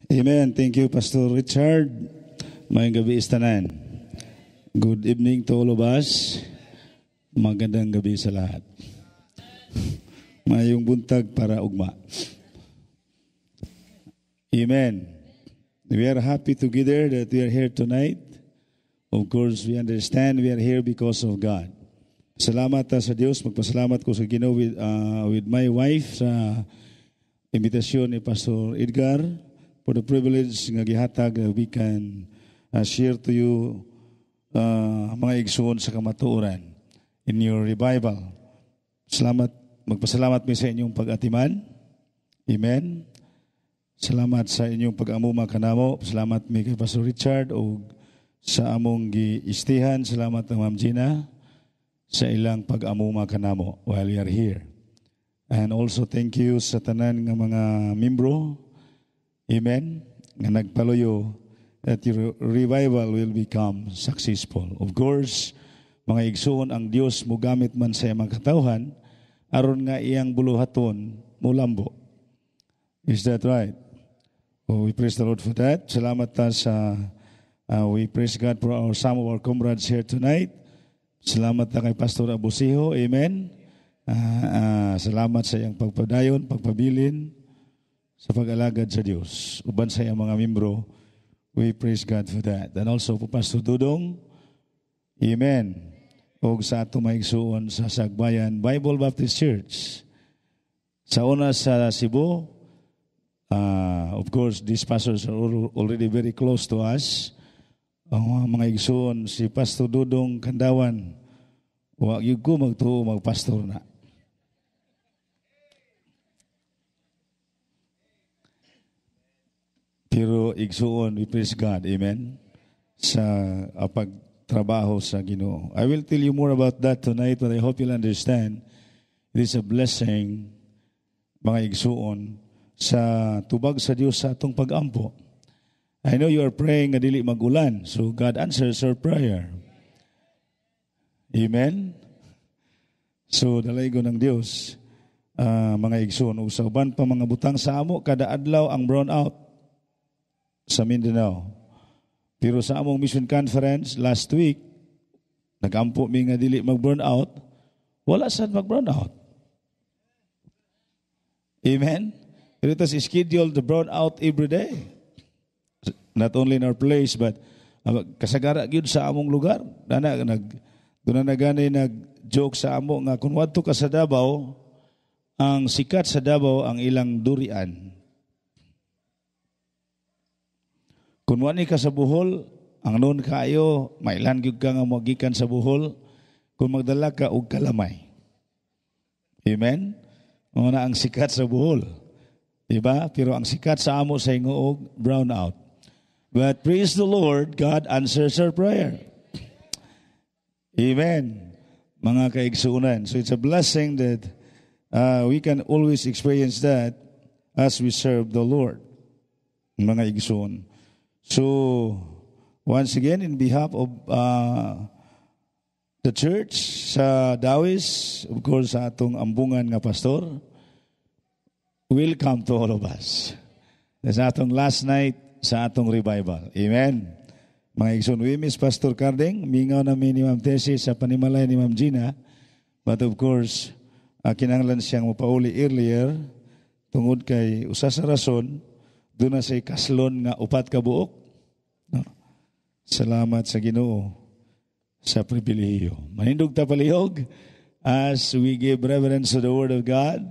Amen. Thank you, Pastor Richard. Mayang gabi istanan. Good evening to all of us. Magandang gabi sa lahat. Mayong buntag para ugma. Amen. We are happy together that we are here tonight. Of course, we understand we are here because of God. Salamat sa Diyos. Magpasalamat ko sa Ginoo with my wife sa imbitasyon ni Pastor Edgar for the privilege nga gihatag we can share to you mga igsoon sa kamatuoran in your revival. Magpasalamat mi sa inyong pag-atiman. Amen. Salamat sa inyong pag-amuma kanamo. Salamat mi kay Pastor Richard o sa among giistihan. Salamat ng Ma'am Gina sa ilang pag-amuma kanamo while we are here. And also thank you sa tanan nga mga membro. Amen. Nga nagpaluyo that your revival will become successful. Of course, mga igsoon ang Dios mo gamit man sa iyang katawhan aron nga iyang buluhaton mulambo. Is that right? Oh, we praise the Lord for that. Salamat ta sa we praise God for some of our comrades here tonight. Salamat ta kay Pastor Abusiho. Amen. Salamat sa iyang pagpadayon, pagpabilin sa pag-alagad sa Diyos. Uban sa iyang mga membro, we praise God for that. And also po Pastor Dudong, amen. O sa atong maigsuon sa Sagbayan Bible Baptist Church. Sa una sa Cebu, of course, these pastors are already very close to us. Ang mga igsuon, si Pastor Dudong Kandawan, wag yung ko magtuo magpastor na. Pero igsuon, we praise God, amen, sa pagtrabaho sa Ginoo. I will tell you more about that tonight, but I hope you'll understand it is a blessing, mga igsuon, sa tubag sa Dios sa atong pag-ampo. I know you are praying nga dili magulan, so God answers our prayer. Amen? So, dalaygo ng Dios, mga igsuon, usaban pa mga butang sa amo, kada adlaw ang brown out sa Mindanao. Pero sa among mission conference last week, nagampo mi nga dili mag-burn out, wala sad mag-burn out. Amen? Pero it is scheduled to burn out every day. Not only in our place, but kasagara gyud sa among lugar. Doon na gani nag-joke sa amo nga kung wadto ka sa Davao, ang sikat sa Davao ang ilang durian. Kung wani ka sa Bohol, ang noon kayo, mailan gyud ka nga magikan sa Bohol, kung magdala ka og kalamay. Amen? Muna ang sikat sa Bohol. Diba? Pero ang sikat sa amo sa hingoog, brown out. But praise the Lord, God answers our prayer. Amen. Mga kaigsuunan. So it's a blessing that we can always experience that as we serve the Lord. Mga igsuon. So, once again, in behalf of the church sa Dawis, of course, sa atong ambungan nga pastor, welcome to all of us. Sa atong last night sa atong revival. Amen. Mga igsoon, we miss Pastor Carding. Mingaw namin ni Ma'am Tessie sa panimalay ni Ma'am Gina. But of course, kinahanglan siyang mapauli earlier tungod kay usa sa rason doon na say kaslon nga upat ka buok. No? Salamat sa Ginoo sa pribilehiyo. Manindog ta palihog as we give reverence to the Word of God.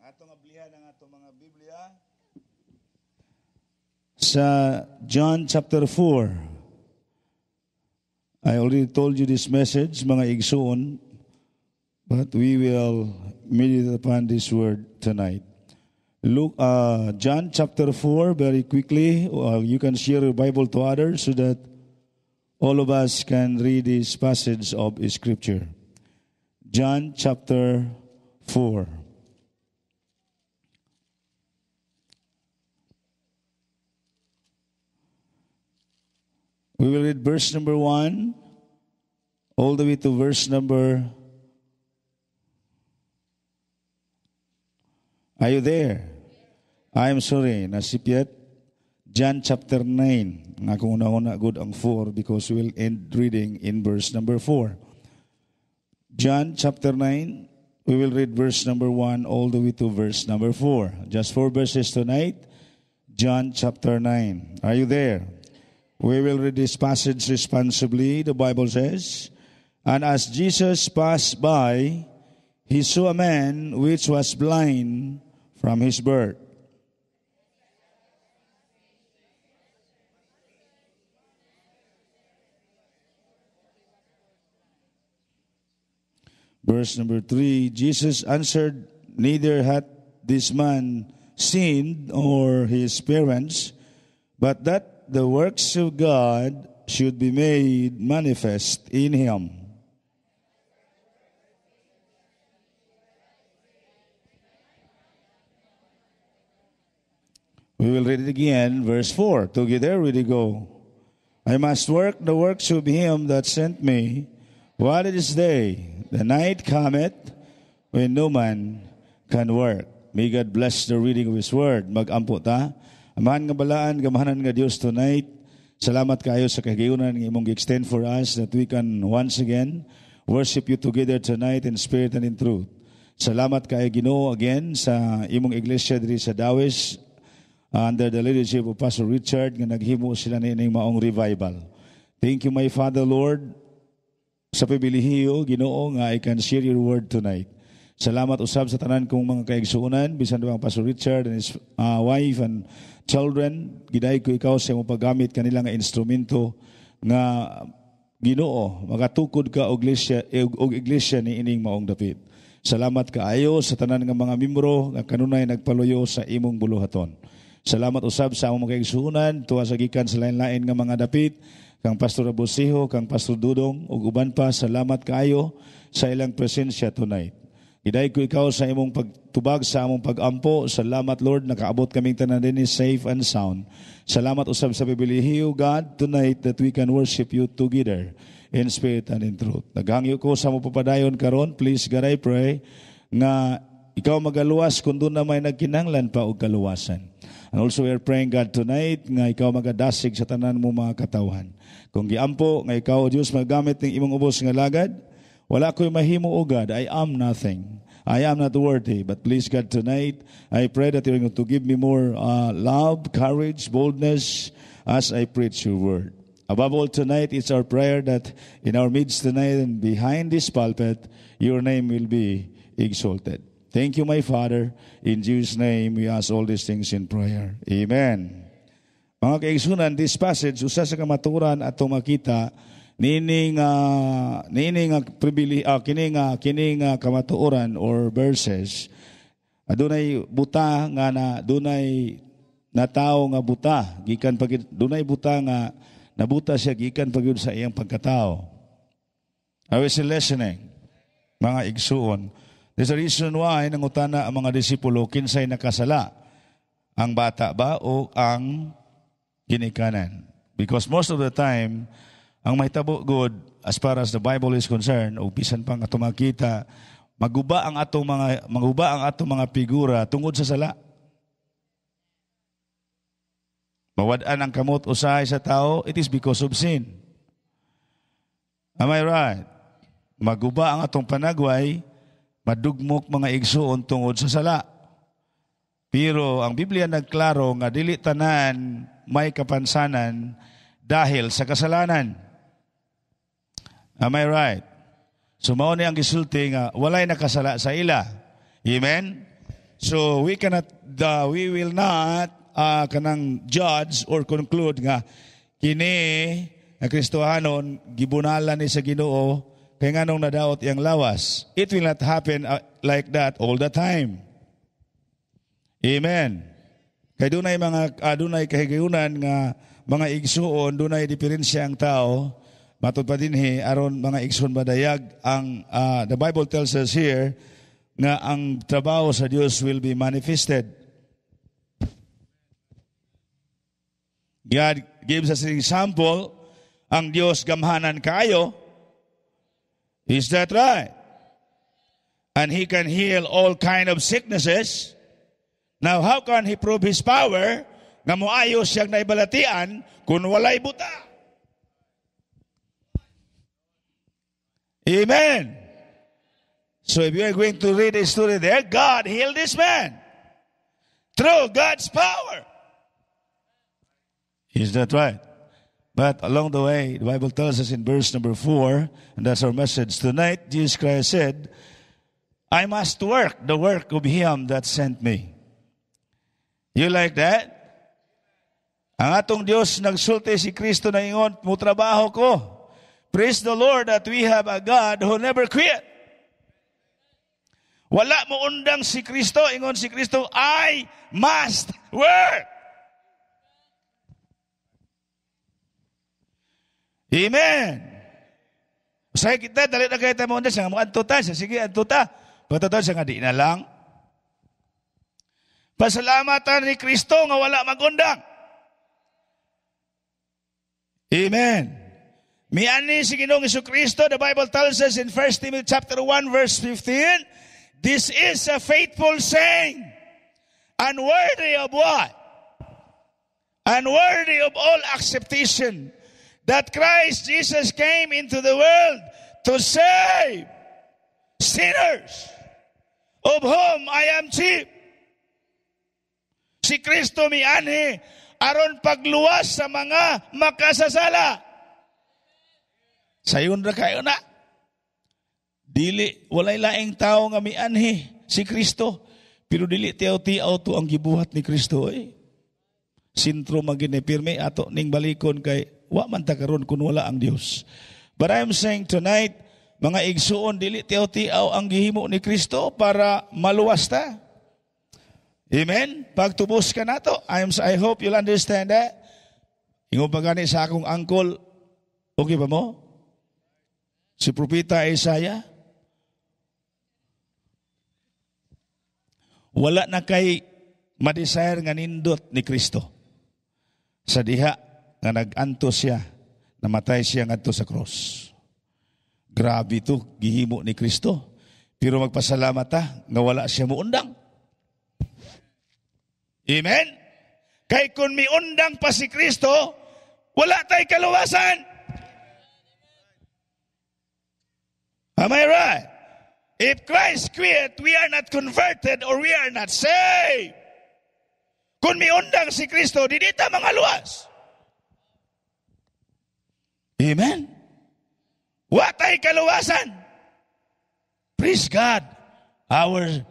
Atong ablihan ang atong mga Biblia sa John chapter 4. I already told you this message, mga igsoon, but we will meditate upon this word tonight. Look, John chapter 4, very quickly. You can share your Bible to others so that all of us can read this passage of Scripture. John chapter 4. We will read verse number 1 all the way to verse number... Are you there? I'm sorry, nasipyat. John chapter 9. Nga kung una-una good ang 4 because we will end reading in verse number 4. John chapter 9, we will read verse number 1 all the way to verse number 4. Just 4 verses tonight. John chapter 9. Are you there? We will read this passage responsibly. The Bible says, "And as Jesus passed by, he saw a man which was blind from his birth. Verse number 3, Jesus answered, "Neither hath this man sinned or his parents, but that the works of God should be made manifest in him." We will read it again, verse 4. Together we go. "I must work the works of him that sent me, while it is day. The night cometh when no man can work." May God bless the reading of His Word. Mag-ampo ta. Amahan nga balaan, gamahanan nga Diyos tonight. Salamat kayo sa kagayunan ng imong extend for us that we can once again worship you together tonight in spirit and in truth. Salamat kayo Ginoo again sa imong iglesia diri sa Dawes under the leadership of Pastor Richard nga naghimo sila nining maong revival. Thank you my Father Lord sa pabilihiyo, Ginoo, nga I can share your word tonight. Salamat usab sa tanan kong mga kaigsuonan, bisan pa Pastor Richard and his wife and children. Giday ko ikaw sa imong paggamit kanila nga instrumento nga Ginoo, magatukod ka og iglesia ni ining maong dapit. Salamat kaayo sa tanan nga mga membro nga kanunay nagpaluyo sa imong buluhaton. Salamat usab sa among mga kaigsuonan tuwa sa gikan sa lain-lain nga mga dapit. Kang Pastor Abosiho, kang Pastor Dudong, ug uban pa, salamat kaayo sa ilang presensya tonight. Giday ko ikaw sa imong pagtubag, sa among pagampo. Salamat Lord, nakaabot kaming tanan din safe and sound. Salamat usab sa pabilihiyo, God, tonight that we can worship you together in spirit and in truth. Naghangyo ko sa among papadayon karon, please God I pray, nga ikaw magaluwas kung doon na may nagkinanglan pa og kaluwasan. And also we are praying God tonight nga ikaw magadasig sa tanan mo mga katawan. Kung giampo nga ikaw Dios magamit ng imong ubos nga lagad, wala ko'y mahimo o God, I am nothing. I am not worthy. But please God tonight, I pray that you're going to give me more love, courage, boldness as I preach your word. Above all tonight, it's our prayer that in our midst tonight and behind this pulpit, your name will be exalted. Thank you, my Father. In Jesus' name, we ask all these things in prayer. Amen. Mga kaigsunan, this passage, usa sa kamaturan at makita, kining kamatuoran or verses, adunay buta nga na, dunay natao nga buta, gikan pag dunay buta nga nabuta siya gikan pagyud sa iyang pagkatao. I was listening, mga igsuon. There's a reason why nangutana ang mga disipulo kinsay nakasala, ang bata ba o ang ginikanan? Because most of the time, ang mahitabo good as far as the Bible is concerned, o bisan pang ato makita, maguba ang atong mga figura tungod sa sala. Mawad-an ang kamot usahay sa tao, it is because of sin. Am I right? Maguba ang atong panagway, madugmok mga igsuon tungod sa sala. Pero ang Biblia nagklaro nga dili tanan may kapansanan dahil sa kasalanan. Am I right? So mao ni ang gisulti nga walay nakasala sa ila. Amen? So we will not kanang judge or conclude nga kini nga Kristohanon gibunalan ni sa Ginoo kay nganong nadaot iyang lawas. It will not happen like that all the time. Amen. Kay dunay kahigayunan nga mga igsuon, dunay diferensya ang tao. Matud pa dinhi aron mga igsuon madayag ang the Bible tells us here nga ang trabaho sa Dios will be manifested. God gives us an example, ang Dios gamhanan kaayo. Is that right? And He can heal all kind of sicknesses. Now, how can He prove His power nga moayos siyang naibalatian kung walay buta? Amen. So if you are going to read the story there, God healed this man through God's power. Is that right? But along the way, the Bible tells us in verse number 4, and that's our message tonight, Jesus Christ said, I must work the work of Him that sent me. You like that? Ang atong Diyos nagsulti si Kristo na ingon, mutrabaho ko. Praise the Lord that we have a God who never quit. Wala mo undang si Kristo, ingon si Kristo, I must work. Amen. Usay kita, dali na kayo tayo mo undang, siya nga mo antuta, siya sige antuta. Pagkatawad siya nga di na lang. Pasalamatan ni Kristo nga wala magundang. Amen. Miani si Ginoong Jesucristo, the Bible tells us in 1 Timothy chapter 1 verse 15, this is a faithful saying, and worthy of what? And worthy of all acceptation, that Christ Jesus came into the world to save sinners, of whom I am chief. Si Kristo miani, aron pagluwas sa mga makasasala. Sayon ra kayo na. Dili, walay laing tao nga mianhi si Kristo. Pero dili tiyaw-tiyaw to ang gibuhat ni Kristo. Sintro magini pirme ato ning balikon kay wa man ta karon kun wala ang Dios. But I'm saying tonight, mga igsuon, dili tiyaw-tiyaw ang gihimo ni Kristo para maluwas ta. Amen? Pagtubos ka na to, I hope you'll understand that. Ingo pa gani sa akong uncle, okay ba mo? Si Propeta Isaiah, wala na kay madesire nga nindot ni Kristo. Sa diha nga nag-anto siya, namatay siya ngadto sa cross. Grabe to, gihimo ni Kristo. Pero magpasalamat ta nga wala siya muundang. Amen? Kay kung miundang pa si Kristo, wala tay kaluwasan. Am I right? If Christ quit, we are not converted or we are not saved. Kung miundang si Kristo, di ta mga luwas. Amen? Watay kaluwasan. Praise God. Our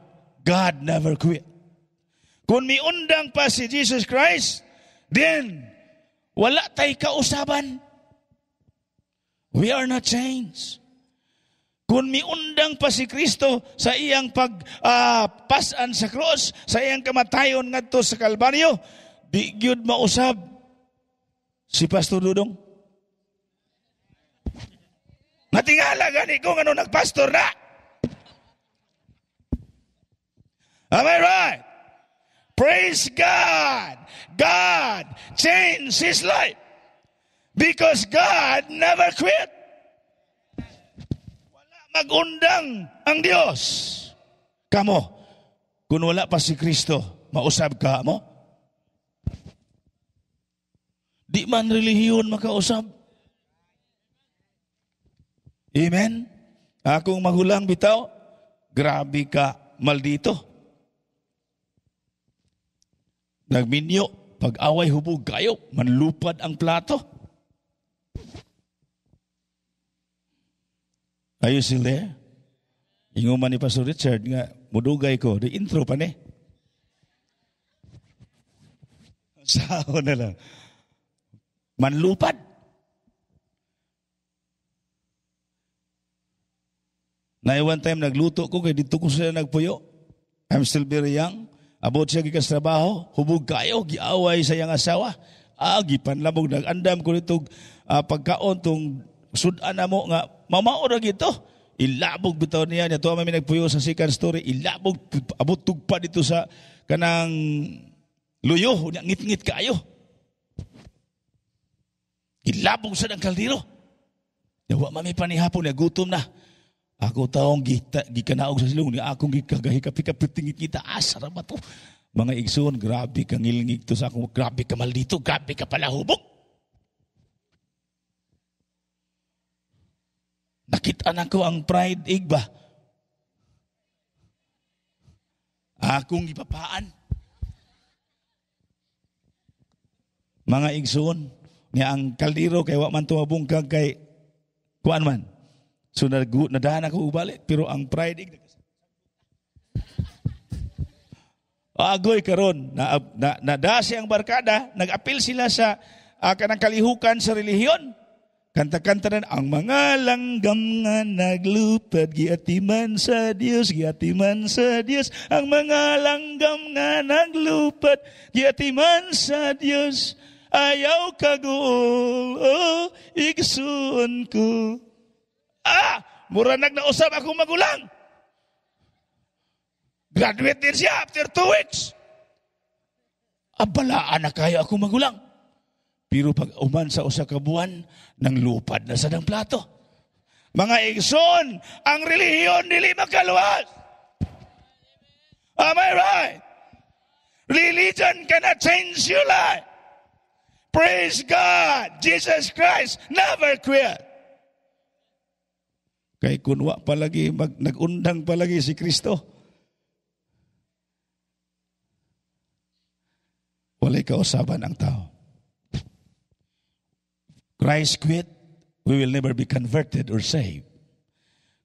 God never quit. Kung miundang pa si Jesus Christ, then wala tay kausaban. We are not changed. Kung miundang pa si Kristo sa iyang pagpasan sa cross, sa iyang kamatayon ngadto sa Kalbaryo, di gyud mausab si Pastor Dudong. Natingala gani ko ngano nagpastor na. Am I right? Praise God. God changed his life because God never quit. Magundang ang Diyos. Kamo, kung wala pa si Kristo, mausab ka mo? Di man relihiyon makausab. Amen? Akong magulang bitaw, grabe ka maldito. Nagminyo, pag-away hubog kayo, manlupad ang plato. Are you still there? Inguman ni Pastor Richard nga, mudugay ko, the intro pa ni. Sao na lang. Manlupad. Na one time nagluto ko, kaya dito ko sila nagpuyo. I'm still very young. Abot siya gikas trabaho, hubog kayo, giaway sa iyang asawa. Gipanlamog, nag-andam ko nito pagkaon tong sudan na mo nga, mamaura gito. Ilabog bitaw niya. Ito ang may nagpuyo sa second story. Ilabog, abot tugpa dito sa kanang luyo. Ngit-ngit kayo. Ilabog sa ng kaldero. Yawa mami panihapon, gutom na. Ako taong gikanaog sa silong, ni akong gikagahi-kapit tingit kita, asara ba to? Mga igsoon, grabe kang ngilngig to sa akong, grabe ka maldito, grabe ka pala hubog. Nakita na ko ang pride igba. Akong ipapaan. Mga igsoon, niya ang kaldero kay wa man tumabungkag kay kuan man. So nadaan ako ubalik, pero ang pride agoy karon na dasi ang barkada, nag-apil sila sa kanang kalihukan sa relihiyon. Kanta-kanta na ang mga langgam nga naglupad, giatiman sa Dios, ang mga langgam nga naglupad, giatiman sa Dios. Ayaw kagul, oh, igsoon ko. Mura nagnausap akong magulang. Graduate din siya after 2 weeks. Abalaan na kayo akong magulang. Pero pag uman sa usa ka buwan, nang lupad na sa ng plato. Mga igsoon, ang relihiyon dili makaluwas. Am I right? Religion cannot change your life. Praise God. Jesus Christ never quit. Kay kunwa palagi, nag-undang palagi si Kristo. Walay kausaban ang tao. Christ quit, we will never be converted or saved.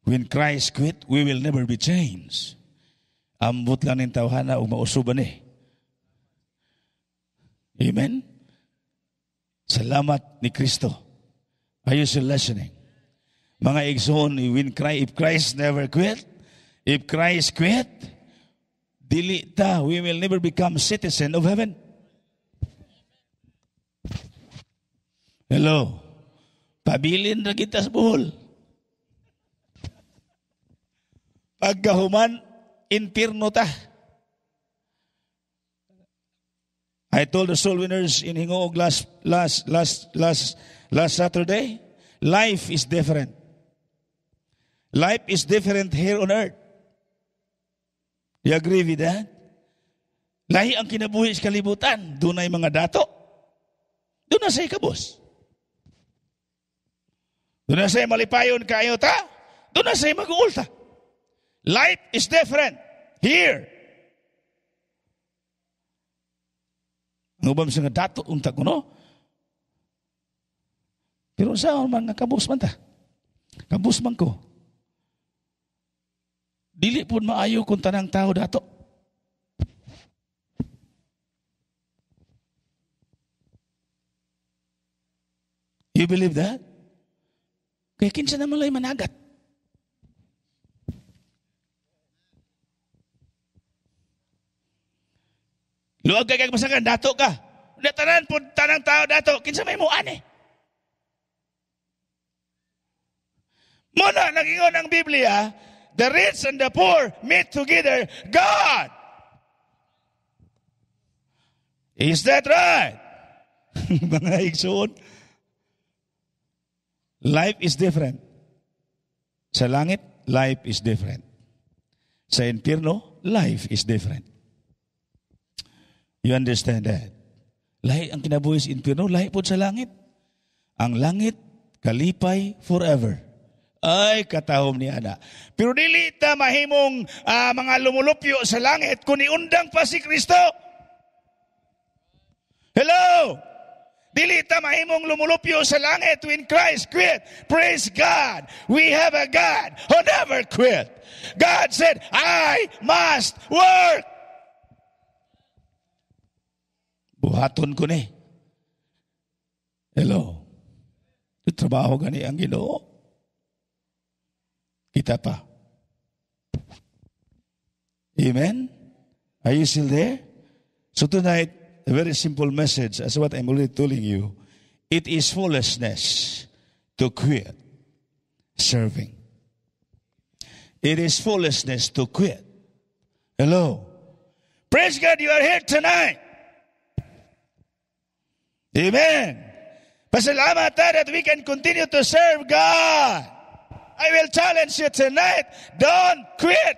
When Christ quit, we will never be changed. Ambot lang ng tawhana o mausuban eh. Amen? Salamat ni Kristo. Are you still listening? Mga igsoon, if Christ never quit, if Christ quit, dili ta, we will never become citizen of heaven. Hello. Pabilin na kita sa buhol. Pagkahuman, impirno ta. I told the soul winners in Hingoog last Saturday, life is different. Life is different here on earth. You agree with that? Lahi ang kinabuhi sa kalibutan. Doon ay mga dato. Doon na sa ikabos. Doon na sa'yo malipayon kayo ta. Doon na sa'yo mag-uulta. Life is different. Here. Ang ubam siya nga dato, unta ko, no? Pero saan man nga kabus man ta? Kabus man ko. Dili po maayo kung tanang tao dato. You believe that? Kaya kinsa naman lay managat. Luwag ka kagmasakan, dato ka. Tanan po, tanang tao dato, kinsa may muan eh. Muna, nagingon ang Biblia, the rich and the poor meet together, God. Is that right? Mga igsoon. Life is different. Sa langit, life is different. Sa impyerno, life is different. You understand that? Lahi ang kinabuhi sa impyerno, lahi po sa langit. Ang langit, kalipay forever. Ay, katahom ni Ana. Pero dili ta mahimong mga lumulupyo sa langit kung iundang pa si Kristo. Hello? Dili ta mahimong lumulupyo sa langit when Christ quit. Praise God. We have a God who never quit. God said, I must work. Buhaton ko ni. Hello. Trabaho gani ang Ginoo. Kita pa. Amen? Are you still there? So tonight, a very simple message as what I'm already telling you. It is foolishness to quit serving. It is foolishness to quit. Hello. Praise God, you are here tonight. Amen. Pasalamat tayo that we can continue to serve God. I will challenge you tonight, don't quit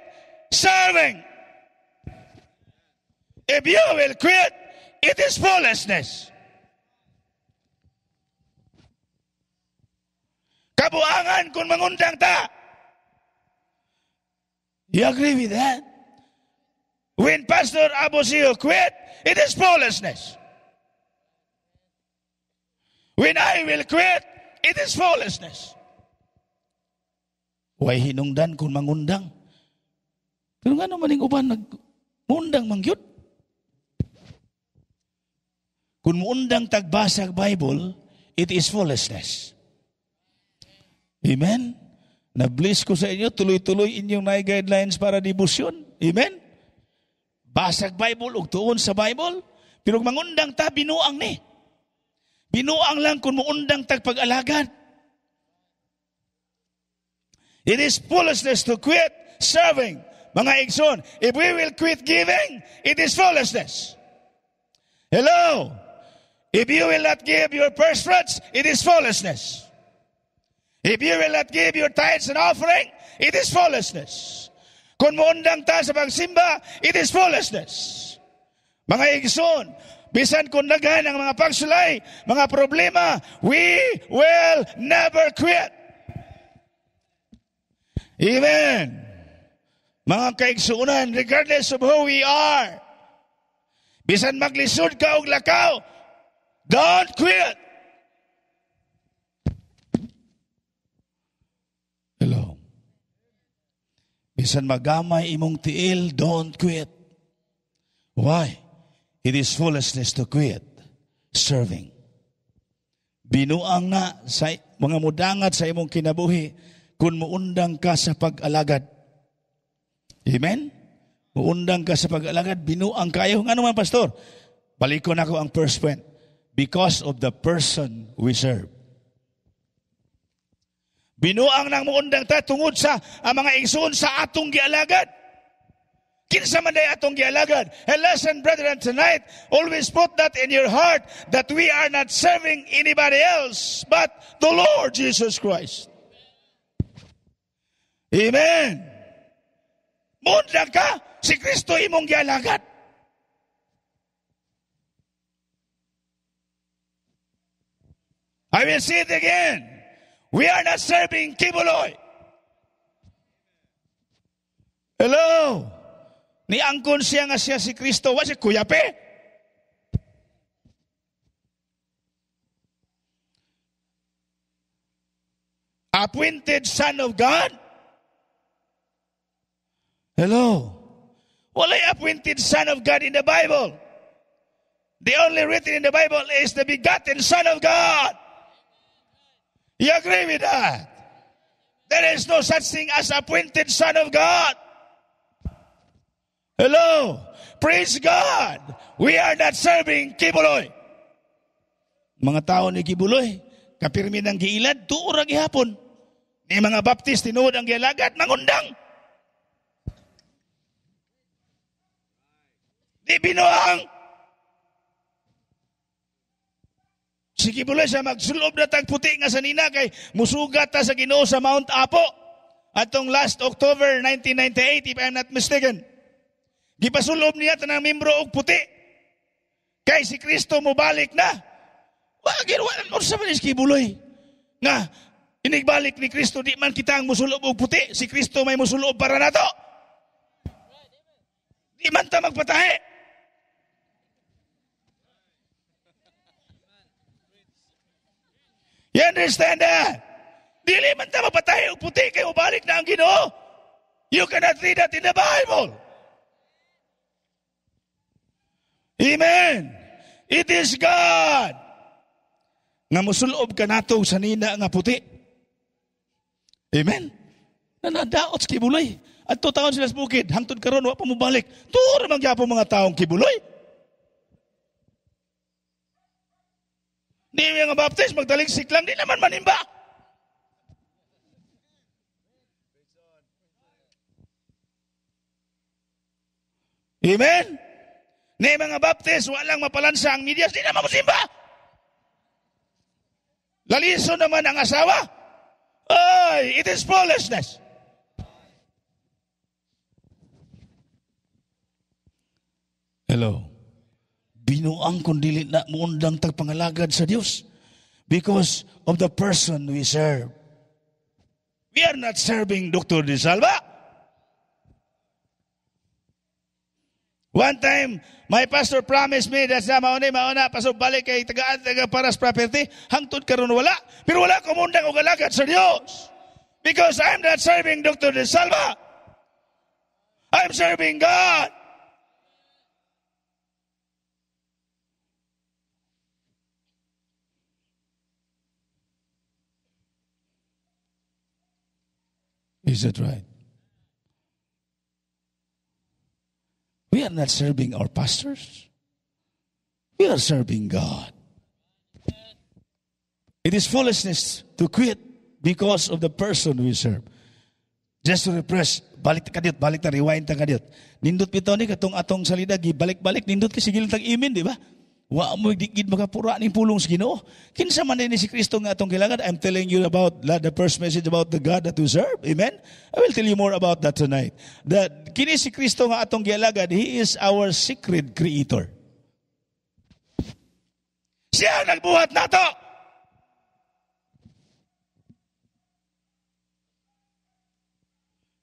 serving. If you will quit, it is foolishness. Kabuangan kung mangundang ta. You agree with that? When Pastor Abosio quit, it is foolishness. When I will quit, it is foolishness. Way hinungdan kung mangundang. Pero nga naman yung uban nagmundang mangyud. Kung muundang tagbasa ang Bible, it is foolishness. Amen? Na-bless ko sa inyo, tuloy-tuloy inyong na guidelines para debosyon. Amen? Basag Bible, ug tuon sa Bible, pero mangundang ta, binuang ni. Binuang lang kung muundang tagpag-alagad. It is foolishness to quit serving. Mga igsoon, if we will quit giving, it is foolishness. Hello? If you will not give your first fruits, it is foolishness. If you will not give your tithes and offering, it is foolishness. Kung muundang ta sa pagsimba, it is foolishness. Mga igsoon, bisan kung daghan ang mga pagsulay, mga problema, we will never quit. Amen. Mga kaigsuunan, regardless of who we are, bisan maglisod ka og lakaw, don't quit. Hello. Bisan magamay imong tiil, don't quit. Why? It is foolishness to quit serving. Binuang na sa mga mudangat sa imong kinabuhi kung muundang ka sa pag-alagad. Amen? Muundang ka sa pag-alagad, binuang kayo. Nga naman, Pastor? Balikon ako ang first point. Because of the person we serve. Binuang nang muundang ta tungod sa mga igsoon sa atong gialagad. Kinsa man day atong gialagad. And listen, brethren, tonight, always put that in your heart that we are not serving anybody else but the Lord Jesus Christ. Amen. Muundang ka, si Kristo imong gialagad. I will say it again. We are not serving Kibuloy. Hello? Ni angkon siya nga siya si Kristo. Wa si Kuyape? Appointed Son of God? Hello? Walay appointed Son of God in the Bible. The only written in the Bible is the begotten Son of God. You agree with that? There is no such thing as appointed Son of God. Hello? Praise God. We are not serving Kibuloy. Mga tao ni Kibuloy, kapirmi ng giilad, tuura gihapon. Ni mga Baptist, tinuod ang gialagat, mangundang. Di binuang. Si Kibuloy siya magsulob na tagputi nga sa nina kay musugat ta sa Ginoo sa Mount Apo atong last October 1998 if I'm not mistaken. Gipasulob niya tanang membro og puti. Kay si Kristo mo balik na. Wala mo sa manis Kibuloy. Nga inigbalik ni Kristo di man kita ang musulob og puti. Si Kristo may musulob para nato. Di man ta magpatahe. You understand that? Dili man ta mapatay og puti kay ubalik na ang Ginoo. You cannot read that in the Bible. Amen. It is God nga musulob ka nato sa nina nga puti. Amen. Nanadaot sa Kibuloy. At 2 taon sila sa bukid, hangtod karon wa pa mo balik. Tuwa man gyapon mga taong Kibuloy. Di mga Baptist, magdaligsik lang, di naman manimba. Amen? Ni mga Baptist, walang mapalansa ang medyas, di naman masimba. Laliso naman ang asawa. Ay, it is foolishness. Hello. Binuang kung dili na muundang tagpangalagad sa Dios because of the person we serve. We are not serving Dr. De Salva. One time, my pastor promised me that sa mauna, pastor, balik kay tagaan Paras Property, hangtod karon wala. Pero wala ko mundang og alagad sa Dios. Because I'm not serving Dr. De Salva. I'm serving God. Is that right? We are not serving our pastors. We are serving God. It is foolishness to quit because of the person we serve. Just to refresh, balik ta rewind ta kadiyot. Nindot bitaw ni katong atong salida, balik-balik, nindot kasi gilang tag-imin, di ba? Wa mo digid makapura ning pulong sa Ginoo. Kinsa man ni si Kristo nga atong kailangan. I'm telling you about the first message about the God that we serve. Amen. I will tell you more about that tonight. That kini si Kristo nga atong gialagad, He is our secret creator. Siya nagbuhat nato.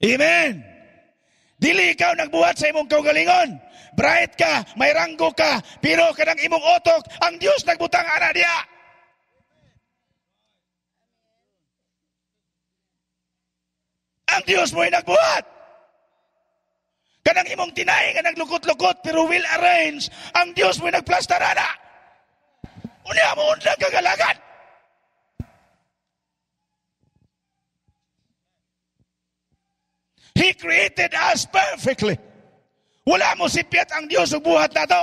Amen. Dili ikaw nagbuhat sa imong kaugalingon. Bright ka, may ranggo ka, pero kanang imong otok, ang Diyos nagbutang ana diya. Ang Diyos mo'y nagbuhat. Kanang imong tinay nga naglukot-lukot, pero will arrange, ang Diyos mo'y nagplastar ana. Unya mo undang kagalagan. He created us perfectly. Wala mo sipyat ang Diyos ug buhat nato.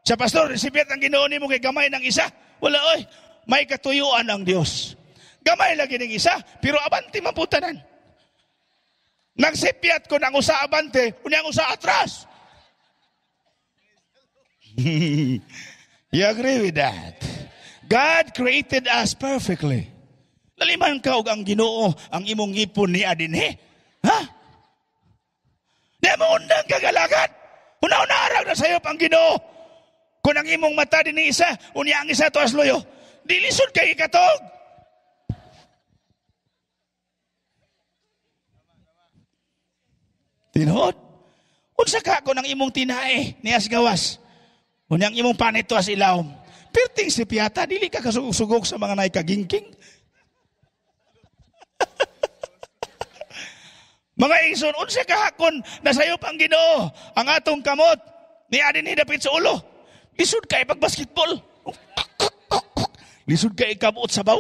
Sa pastor, sipyat ang Ginoo nimo kay gamay ng isa. Wala oy, may katuyuan ang Dios. Gamay lagi ng isa, pero abante maputanan. Nagsipyat ko ng usa abante, unyang usa atras. You agree with that? God created us perfectly. Laliman ka og ang Ginoo ang imong ngipon ni adinhi. Ha? Di mo undang kagalagan. Una-una arag na sayo pang Ginoo. Kung ang imong mata din ni isa, unya ang isa to asloyo. Di lisod kay ikatog. Tinod? Unsa ka kung ang imong tinae ni asgawas? Unya ang imong panito as ilawom. Perting si piyata, dili ka kasugog-sugog sa mga naikagingking. Mga igsoon, unsa kahakon nasayop ang Ginoo ang atong kamot ni adin hidapit sa ulo. Lisod kay pag basketball. Lisod kay kabuot sa baw.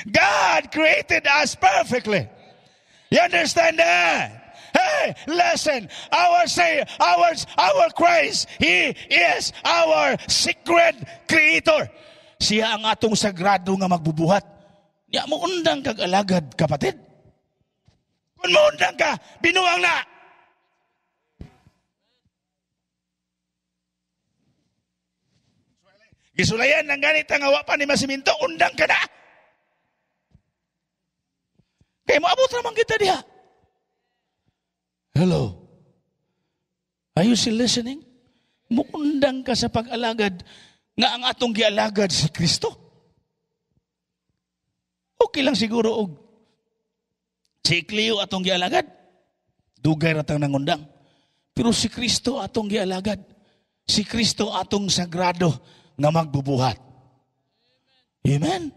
God created us perfectly. You understand that? Hey, listen. Our Christ, He is our secret creator. Siya ang atong sagrado nga magbubuhat. Niya mo undang kag alagad, kapatid. Kung maundang ka, binuang na. Gisulayan ng ganit ang awa pa ni Masiminto, undang ka na. Kaya maabot naman kita diha. Hello? Are you still listening? Muundang ka sa pag-alagad nga ang atong gialagad si Kristo. Okay lang siguro og si Cleo atong gialagad, dugay ratang nangundang. Pero si Kristo atong gialagad. Si Kristo atong sagrado nga magbubuhat. Amen?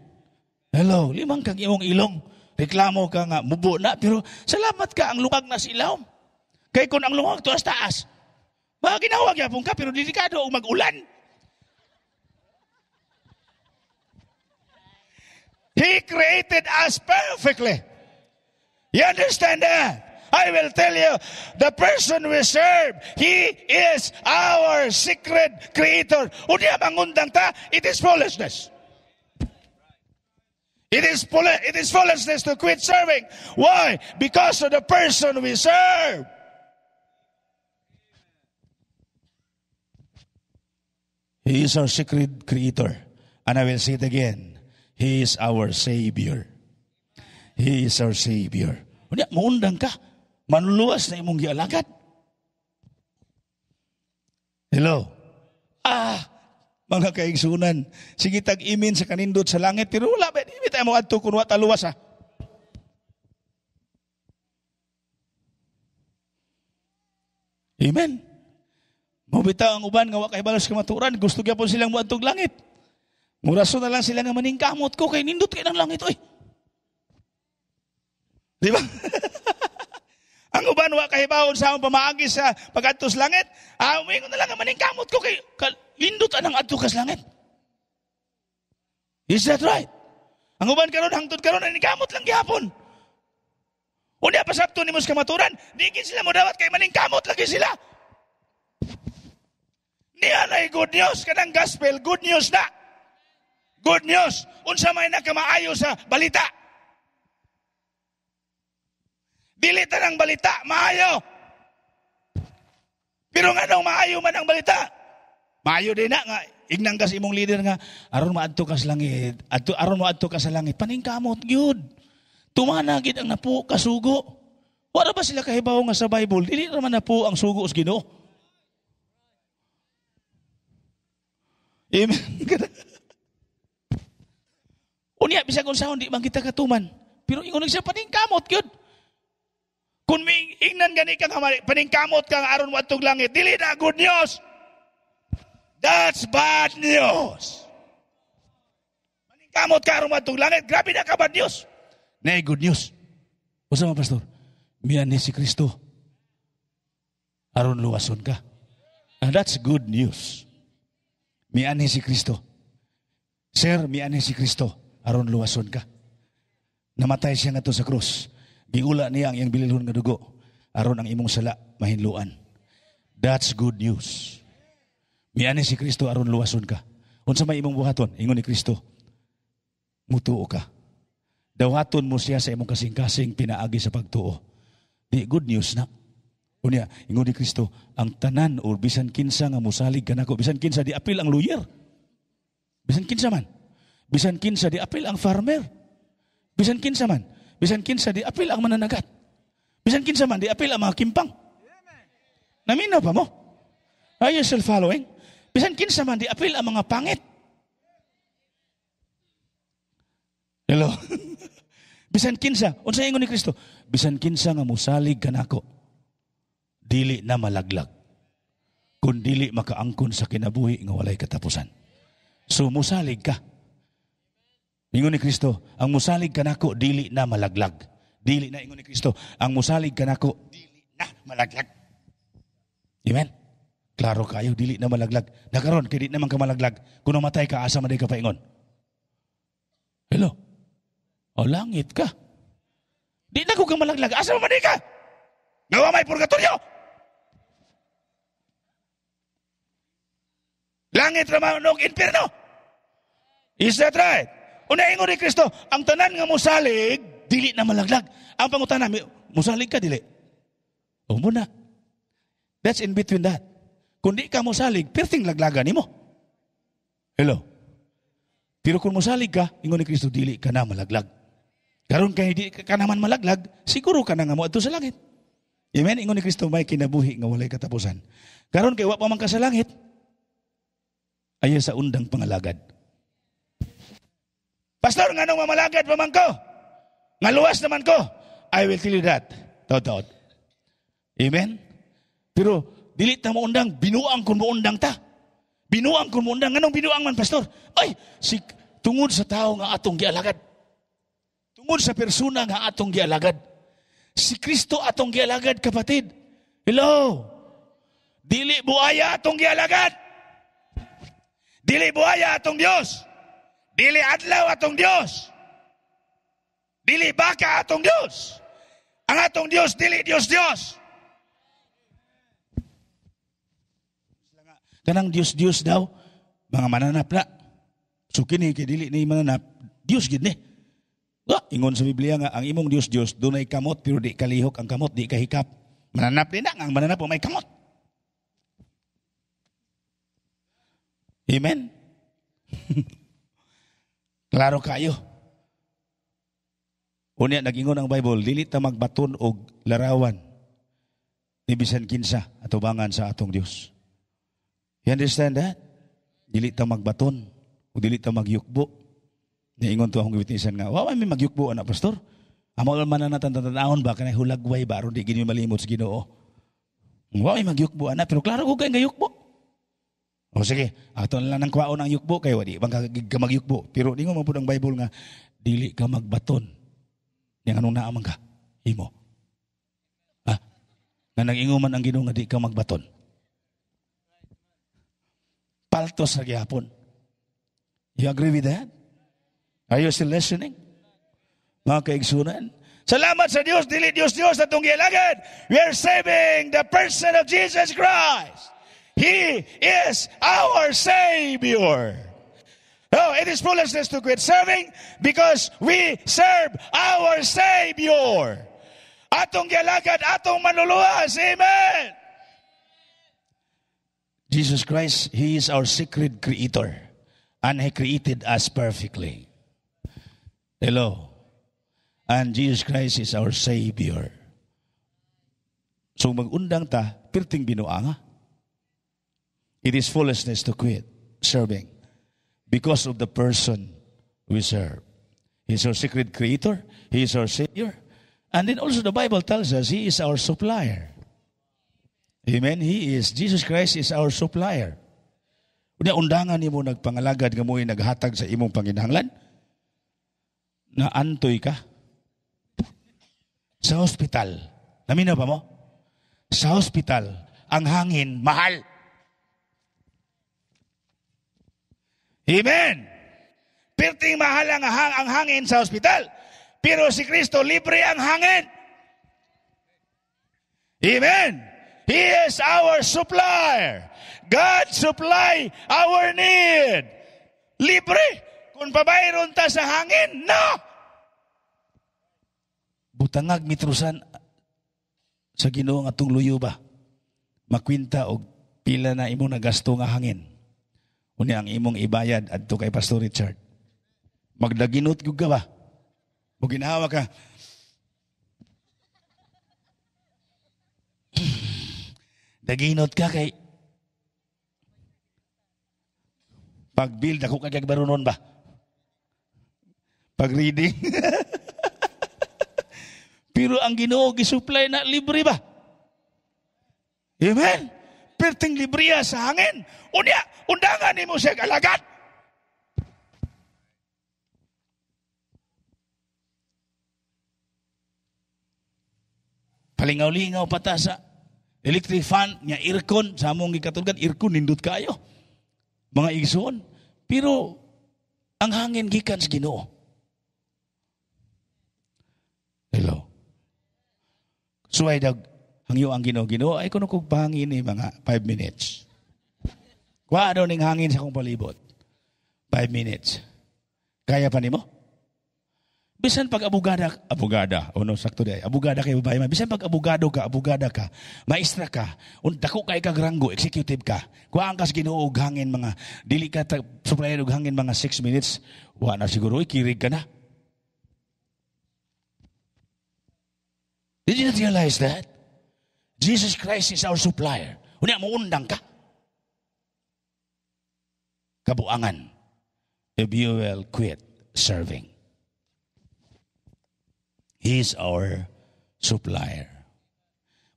Hello, limang kang imong ilong. Reklamo ka nga, mubo na. Pero salamat ka, ang lungag na silaw. Kaya kung ang lungag to as taas, baka ginawag yapon ka, pero delikado o mag-ulan. He created us perfectly. You understand that? I will tell you, the person we serve, He is our secret creator. Unya mangundang ta, it is foolishness. It is foolishness to quit serving. Why? Because of the person we serve. He is our secret creator. And I will say it again. He is our Savior. He is our Savior. Unya, maundang ka. Manluwas na imong gialagad. Hello? Mga kaigsunan, sige tag-imin sa kanindot sa langit, pero wala ba, hindi tayo mo adto kung wata luwas ha. Amen. Mabitaw ang uban nga wa kay balos kamaturan, gusto gyapon silang moadtog langit. Muraso na lang sila nga maningkamot ko kay nindot kay ng langit oy. Di ba? Ang uban wa kay bawon sa among pamaagi sa pag-adto sa langit, umingon na lang nga maningkamot ko kay nindot anang adto ka sa langit. Is that right? Ang uban karon hangtod karon naningkamot lang gyapon. Unya pasabto nimo sa kamaturan, di gid sila modawat kay maningkamot lagi sila. Niya na good news, kanang gospel, good news na. Good news. Unsa may nakamaayo sa balita. Dili tanang balita, maayo. Pero nga nung maayo man ang balita, maayo din na nga, ignang kas imong leader nga, aron maadto ka sa langit, aron maadto ka sa langit, paningkamot, yun. Tumanagid ang napo kasugo. Wala ba sila kahibaw nga sa Bible? Dili naman napo ang sugo sa Ginoo. Amen. Unya, bisag kung saan, di man kita katuman. Pero ingon siya, paningkamot yun. Kung ingnan gani ka nga, paningkamot ka nga aron mo atong langit, dili na good news. That's bad news. Paningkamot ka aron mo atong langit, grabe na ka bad news. Nay good news. Usa man pastor, miyan ni si Kristo. Aron luwason ka. And that's good news. Miyan ni si Kristo. Sir, miyan ni si Kristo. Aron luwason ka. Namatay siya nga to sa krus. Giula niya ang iyang bililhon nga dugo. Aron ang imong sala mahinluan. That's good news. Miyan ni si Kristo aron luwason ka. Unsa may imong buhaton? Ingon ni Kristo. Mutuo ka. Dawaton mo siya sa imong kasing-kasing pinaagi sa pagtuo. Di good news na. Unya, ingon ni Kristo, ang tanan o bisan kinsa nga musalig kanako, bisan kinsa di apil ang lawyer. Bisan kinsa man. Bisan kinsa di apil ang farmer. Bisan kinsa man. Bisan kinsa di apil ang mananagat. Bisan kinsa man di apil ang mga kimpang. Naminaw pa mo? Are you still following? Bisan kinsa man di apil ang mga pangit. Hello. Bisan kinsa, unsa ingon ni Kristo? Bisan kinsa nga musalig kanako, dili na malaglag. Kun dili makaangkon sa kinabuhi nga walay katapusan. So musalig ka. Ingon ni Kristo, ang musalig kanako dili na malaglag. Dili na ingon ni Kristo, ang musalig kanako dili na malaglag. Amen. Klaro kayo, dili na malaglag. Nakaron kay di naman ka malaglag. Kung namatay ka, asa man ka paingon. Hello. O langit ka. Di na ko kang malaglag. Asa man ka? Gawa may purgatoryo. Langit naman og inferno. Is that right? Una ingon ni Kristo, ang tanan nga musalig, dili na malaglag. Ang pangutana, musalig ka dili? O muna. That's in between that. Kung di ka musalig, perting laglagan nimo. Hello. Pero kung musalig ka, ingon ni Kristo, dili ka na malaglag. Karon kay di ka naman malaglag, siguro ka na nga mo adto sa langit. Amen. Ingon ni Kristo, may kinabuhi nga walay katapusan. Karon kay wa pa man ka sa langit, ayo sa undang pangalagad. Pastor, nga nung mamalagad pa man ko, nga luwas naman ko, I will tell you that. Taot-taot. Amen? Pero, dilit na mo undang, binuang kung mo undang ta. Binuang kung mo undang. Anong binuang man, Pastor? Ay, tungod sa tao nga atong gialagad. Tungod sa persona nga atong gialagad. Si Kristo atong gialagad, kapatid. Hello? Dili buaya atong gialagad. Dili buaya atong Diyos. Dili adlaw atong Diyos. Dili baka atong Diyos. Ang atong Diyos, dili Diyos. Kanang Diyos daw, mga mananap na. So kini, dili ni mananap, Diyos gid ni. Ingon sa Biblia nga, ang imong Diyos, dunay kamot, pero di kalihok ang kamot, di kahikap. Mananap din na, ang mananap may kamot. Amen? Klaro kayo. Unya nag-ingon ang Bible, dili ta magbaton og larawan ni bisan kinsa atubangan sa atong Dios. You understand that? Dili ta magbaton o dili ta magyukbo. Niingon to akong gibitisan nga, wa may magyukbo ana pastor. Amo man na natantanahon ba kanay hulagway ba aron di gini malimot sa Ginoo. Wa may magyukbo ana pero klaro ko kay gayukbo. O sige, ato na lang nang kwaon ang yukbo kay wadi bang ka magyukbo. Pero ningon man pud ang Bible nga dili ka magbaton. Yang anong naaman ka? Imo. Ha? Na nag-inguman ang Ginoo nga di ka magbaton. Paltos sa gihapon. You agree with that? Are you still listening? Mga kaigsunan. Salamat sa Diyos, dili Diyos na itong gilagad. We are saving the person of Jesus Christ. He is our Savior. No, it is foolishness to quit serving because we serve our Savior. Atong gilagad, atong manuluwas. Amen. Jesus Christ, He is our secret creator. And He created us perfectly. Hello. And Jesus Christ is our Savior. So mag-undang ta, pirting binuanga. It is foolishness to quit serving because of the person we serve. He is our secret creator. He is our Savior. And then also the Bible tells us He is our supplier. Amen? Jesus Christ is our supplier. Unya undangan nimo nagpangalagad nga mo'y naghatag sa imong panginahanglan, na antoy ka sa hospital. Naminaw ba mo? Sa hospital, ang hangin mahal. Amen. Pirting mahal ang hangin sa hospital. Pero si Kristo libre ang hangin. Amen. He is our supplier. God supply our need. Libre. Kung pabayron ta sa hangin, no. Butangag mitrusan sa Ginoo nga atong luyo ba? Makwinta og pila na imong nagasto nga hangin. Unya ang imong ibayad adto kay Pastor Richard. Magdaginot gyud ka ba? O ginawa ka. Daginot ka kay pag-build ako kay barunon ba? Pag-reading. Pero ang Ginoo gisupply na libre ba? Amen. Perting libriya sa hangin. Unya, undangan nimo siya alagad. Palingaw-lingaw pata sa electric fan, nya aircon, sa among gikatulgan, aircon, nindot kayo. Mga igsoon. Pero, ang hangin gikan sa Ginoo. Hello. So, ay hangyo ang Ginoo, ay kuno kong pahangin ni mga 5 minutes. Kuha daw ning hangin sa akong palibot. 5 minutes. Kaya pa nimo? Bisan pag abogada, sakto day, abogada kay babae, bisan pag abogada ka, maestra ka, dako kay kag ranggo, executive ka, kuhaan ka sa Ginoo og hangin mga, dili ka supplyan og hangin mga 6 minutes, wa na siguro, kirig ka na. Did you not realize that? Jesus Christ is our supplier. Unya mo undang ka. Kabuangan, if you will quit serving. He is our supplier.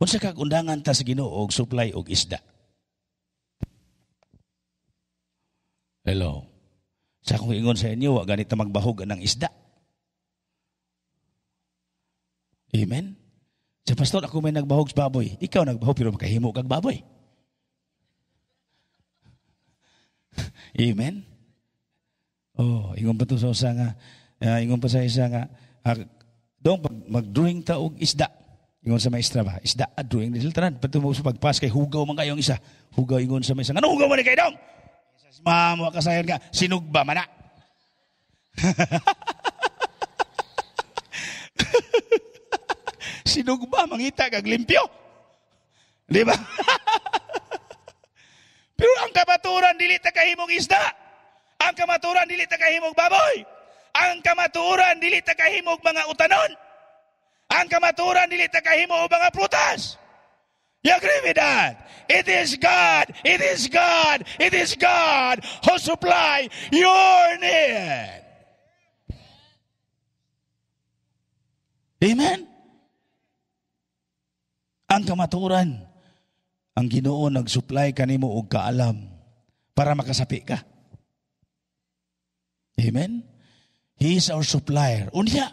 Unsa kag undangan ta sa Ginoo og supply og isda? Hello. Sa akong ingon sa inyo, wa ganita magbahog ng isda. Amen. Sa pastor, ako may nagbahog sa baboy. Ikaw nagbahog pero makahimo kag baboy. Amen. Oh, ingon pa to sa usa nga, ingon pa sa isa nga, doon, mag-drawing ta og isda. Ingon sa maestra ba? Isda, drawing. Tanan, pati mo sa pagpas kay hugaw man kayong isa. Hugaw, ingon sa maestra. Ano hugaw man kayo dong? Mamo, kasayan nga, sinugba man na. Sinugba, mangita, kag limpyo. Di ba? Pero ang kamaturan, dili ta kahimong isda. Ang kamaturan, dili ta kahimong baboy. Ang kamatuoran dili ta kahimo og mga utanon. Ang kamatuoran dili ta kahimo og mga prutas. You agree with that? It is God, it is God, it is God who supply your need. Amen? Ang kamatuoran, ang Ginoo nag-supply kanimo og kaalam para makasapi ka. Amen? He is our supplier. Unya,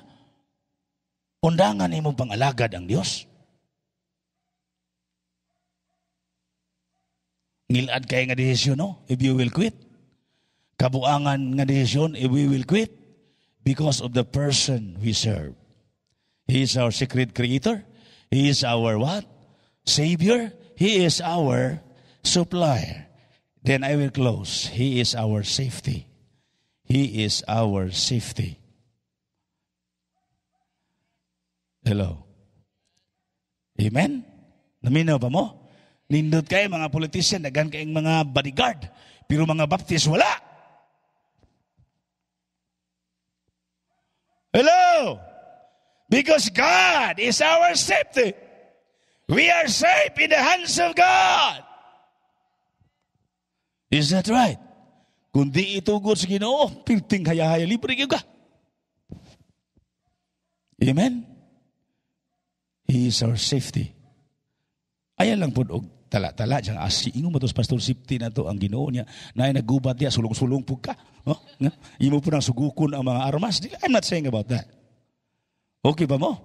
undangan nimo pangalagad ang Dios. Ngilad kay nga desisyon, no? If you will quit. Kabuangan nga desisyon, if we will quit. Because of the person we serve. He is our secret creator. He is our what? Savior. He is our supplier. Then I will close. He is our safety. He is our safety. Hello. Amen? Naminaw ba mo? Nindot kayo mga politician, nagan kayong mga bodyguard. Pero mga baptist, wala. Hello? Because God is our safety. We are safe in the hands of God. Is that right? Kung di itugod sa Ginoo, pilting haya-haya, libre ka. Amen? He is our safety. Ayan lang po, tala-tala, diyang ingo mo ito sa pastor safety na to ang Ginoo niya, na ay nagubat niya, sulong-sulong po ka. Oh, imo po nang sugukon ang mga armas. I'm not saying about that. Okay ba mo?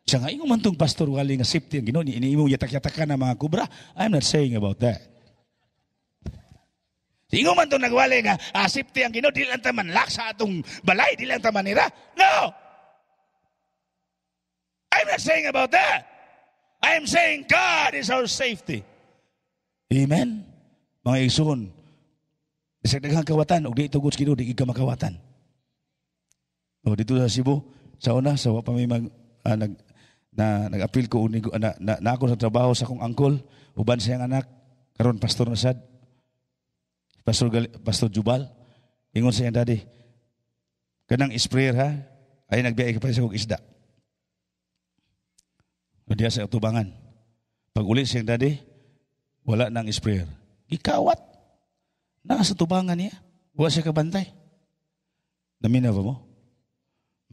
Siya nga, ingo man itong pastor wali nga safety ang Ginoo niya, iniimo yatak-yatakan ng mga kubra. I'm not saying about that. Ingo man itong nagwali nga, safety ang Ginoo, di lang taman lak sa atong balay, di lang taman nira. No! I'm not saying about that. I'm saying God is our safety. Amen? Mga igsoon, isang daghang kawatan, o di itugod sa Ginoo, di ka makawatan. O dito sa Cebu, sa una, sa wapa may nag-appeal ko, na ako sa trabaho sa akong angkol, uban siyang anak, karon pastor na sad, Pastor Jubal, ingon siyang daddy, kanang sprayer ha, ay nagbiyay ka pa sa kong isda. O diya sa utubangan. Pag uli siyang daddy, wala nang sprayer. Ikawat. Nasa tubangan niya. Wala siya kabantay. Namina ba mo?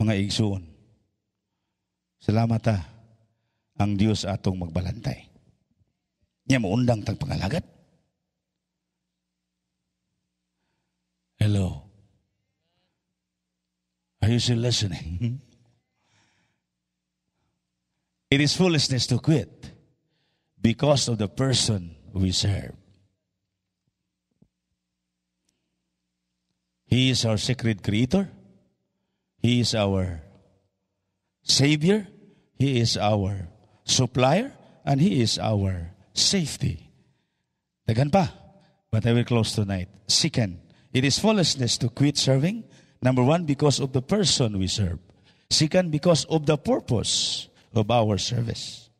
Mga igsuon. Salamat ha. Ang Diyos atong magbalantay. Niya maundang tag pangalagad. Hello. Are you still listening? It is foolishness to quit because of the person we serve. He is our secret creator. He is our Savior. He is our supplier. And He is our safety. Dagan pa. But I will close tonight. Second, it is foolishness to quit serving. Number one, because of the person we serve. Second, because of the purpose of our service.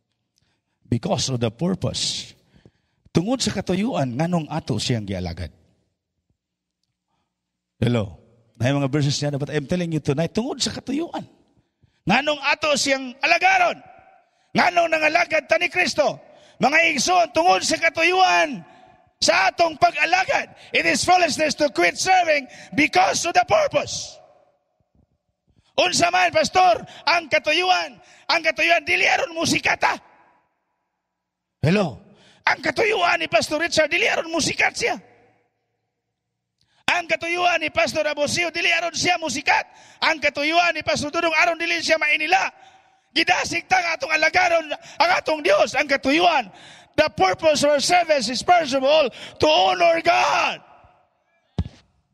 Because of the purpose. Tungod sa katuyuan, nganong ato siyang gialagad. Hello. Na mga verses niya, but I'm telling you tonight, tungod sa katuyuan. Nganong ato siyang alagaron. Nganong nangalagad ta ni Kristo. Mga igsoon, tungod sa katuyuan, sa atong pag-alagad. It is foolishness to quit serving because of the purpose. Unsa man, pastor, ang katuyuan, dili aron musikata. Hello. Ang katuyuan ni Pastor Richard, dili aron musikat siya. Ang katuyuan ni Pastor Abosio, dili aron siya musikat. Ang katuyuan ni Pastor Dudong, aron dili siya mainila. Gidasig ta nga atong alagaron ang atong Dios. Ang katuyuan, the purpose of our service is first of all to honor God.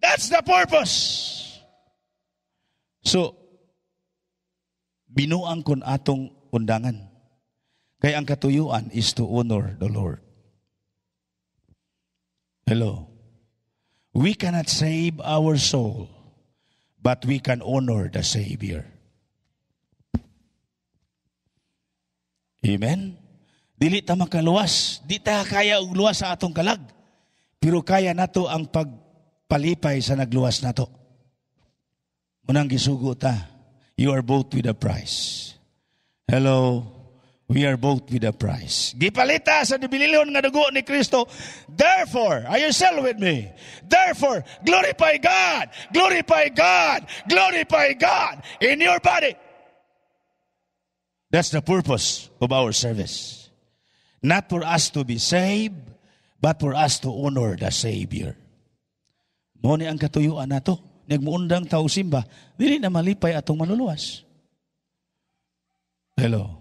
That's the purpose. So, binuang kon atong undangan. Kaya ang katuyuan is to honor the Lord. Hello. We cannot save our soul, but we can honor the Savior. Amen? Dili ta makaluwas. Di ta kaya og luwas sa atong kalag. Pero kaya nato ang pagpalipay sa nagluwas nato. Unang gisugo ta, you are bought with a price. Hello, we are bought with a price. Gipalita sa dibililon nga dugo ni Kristo. Therefore, are you still with me? Therefore, glorify God, glorify God, glorify God in your body. That's the purpose of our service. Not for us to be saved, but for us to honor the Savior. Mo ni ang katuyuan nato. Nagmuundang tao simba, dili na malipay atong manuluwas. Hello.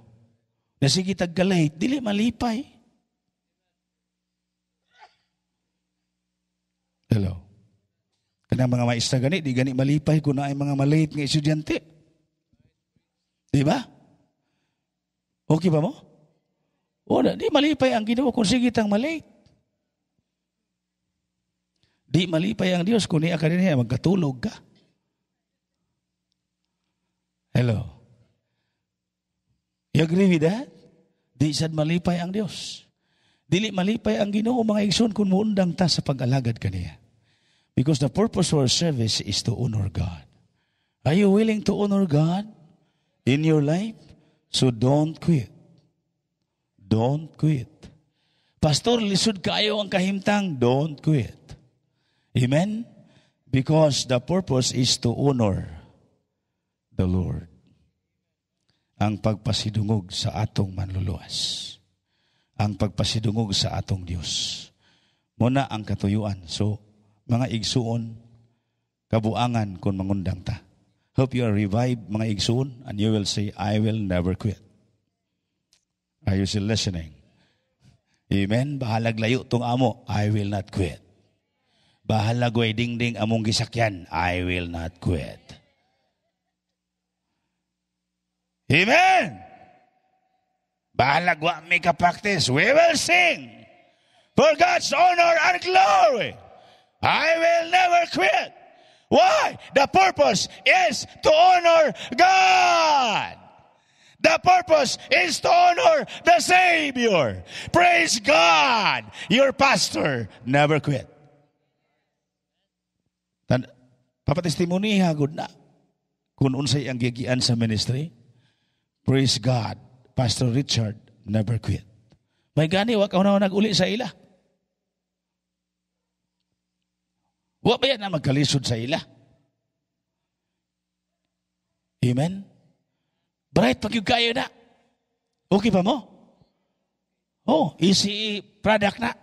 Nasige taggalay, dili malipay. Hello. Kanang mga maestra gani, di gani malipay kung na ay mga malate nga estudyante. Di ba? Okay ba mo? O na, di malipay ang Ginoo kung sige tang malate. Di malipay ang Diyos kung niya ka rin niya, magkatulog ka. Hello. You agree with that? Di sad malipay ang Diyos. Dili malipay ang Ginoo mga igsoon kung muundang ta sa pag-alagad kaniya. Because the purpose of our service is to honor God. Are you willing to honor God in your life? So don't quit. Don't quit. Pastor, lisod kayo ang kahimtang. Don't quit. Amen? Because the purpose is to honor the Lord. Ang pagpasidungog sa atong manluluwas. Ang pagpasidungog sa atong Diyos. Muna ang katuyuan. So, mga igsuon, kabuangan kung mangundang ta. Hope you are revived, mga igsuon, and you will say, I will never quit. Are you still listening? Amen? Bahalag layo tong amo, I will not quit. Bahala goy dingding among gisakyan, I will not quit. Amen! Bahala gwa may kapraktis, we will sing for God's honor and glory. I will never quit. Why? The purpose is to honor God. The purpose is to honor the Savior. Praise God. Your pastor never quit. Papatestimony hagod na kung unsay ang gigian sa ministry. Praise God. Pastor Richard never quit. May gani, wa ka na nag-uli sa ila. Wa ba yan na magkalisod sa ila? Amen? Bright pag yung kayo na. Okay pa mo? Oh, easy product na.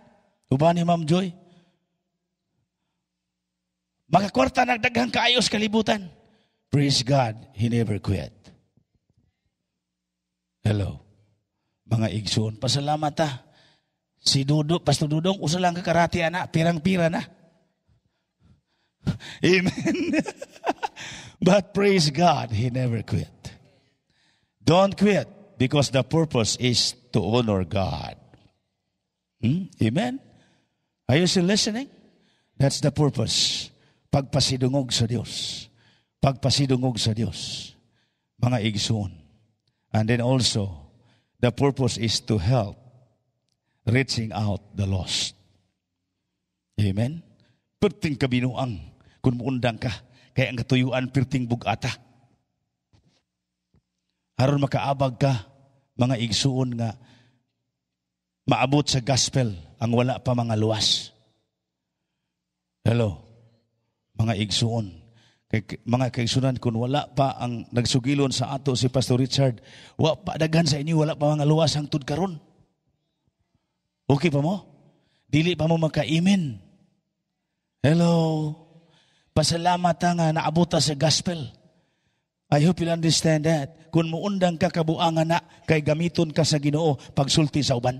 Uba ni Ma'am Joy. Makakwarta nagdaghang kaayos kalibutan. Praise God, He never quit. Hello. Mga igsoon, pasalamat ta. Si Dudo, Pastor Dudong, usa lang kakarati ana, pirang-pira na. Amen. But praise God, He never quit. Don't quit because the purpose is to honor God. Amen? Are you still listening? That's the purpose. Pagpasidungog sa Diyos. Pagpasidungog sa Diyos. Mga igsoon. And then also, the purpose is to help reaching out the lost. Amen? Perting kabinuang kung muundang ka. Kaya ang katuyuan, perting bugata. Haron makaabag ka, mga igsuon nga, maabot sa gospel ang wala pa mga luwas. Hello? Mga igsuon. Mga kaigsunan, kung wala pa ang nagsugilon sa ato si Pastor Richard, wala pa daghan sa inyo, wala pa mga luwas ang tudkaron. Okay pa mo? Dili pa mo magka-amen. Hello? Pasalamat nga naabota sa gospel. I hope you'll understand that. Kung muundang ka kabuangan na, kay gamiton ka sa Ginoo pagsulti sa uban.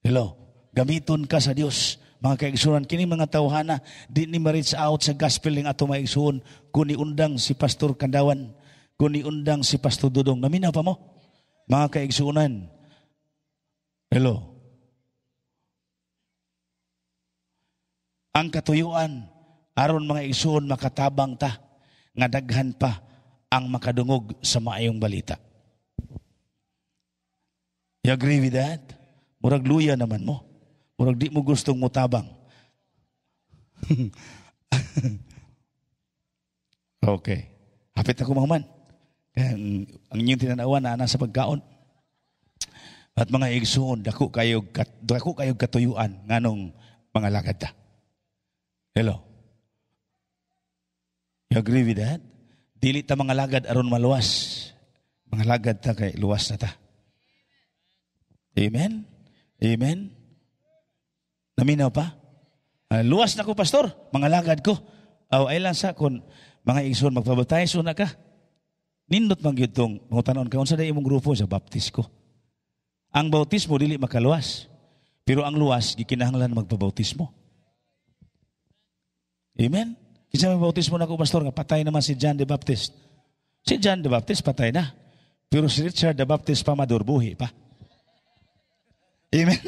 Hello? Gamiton ka sa Dios. Mga kaigsunan, kini mga tawhana, di ni ma-reach out sa gospel ng ato maigsuon, kung niundang si Pastor Kandawan, kung niundang si Pastor Dudong. Naminaw pa mo? Mga kaigsunan. Hello? Ang katuyuan, aron mga igsuon makatabang ta, nga daghan pa ang makadungog sa maayong balita. You agree with that? Murag luya naman mo. Murag di mo gustong mutabang. Okay. Hapit ako mahuman. Kaya ang inyong tinanawan na nasa pagkaon. At mga igsoon, dako kayo katuyuan nganong mga lagad ta. Hello. You agree with that? Dili ta mga lagad aron maluwas. Mga lagad ta kay luwas na ta. Amen? Amen? Naminaw pa? Luwas na ko, pastor. Mga lagad ko. Ay lang sa kung mga igsoon magpabatay, so na ka. Nindot mang yun itong mangutanon ka. Unsa na imong grupo sa baptis ko. Ang bautismo, dili makaluwas. Pero ang luwas, gikinahanglan magpabautismo. Amen? Kinsa may bautismo na ko, pastor, nga patay naman si John the Baptist. Si John the Baptist, patay na. Pero si Richard the Baptist pa madurbuhi pa. Amen?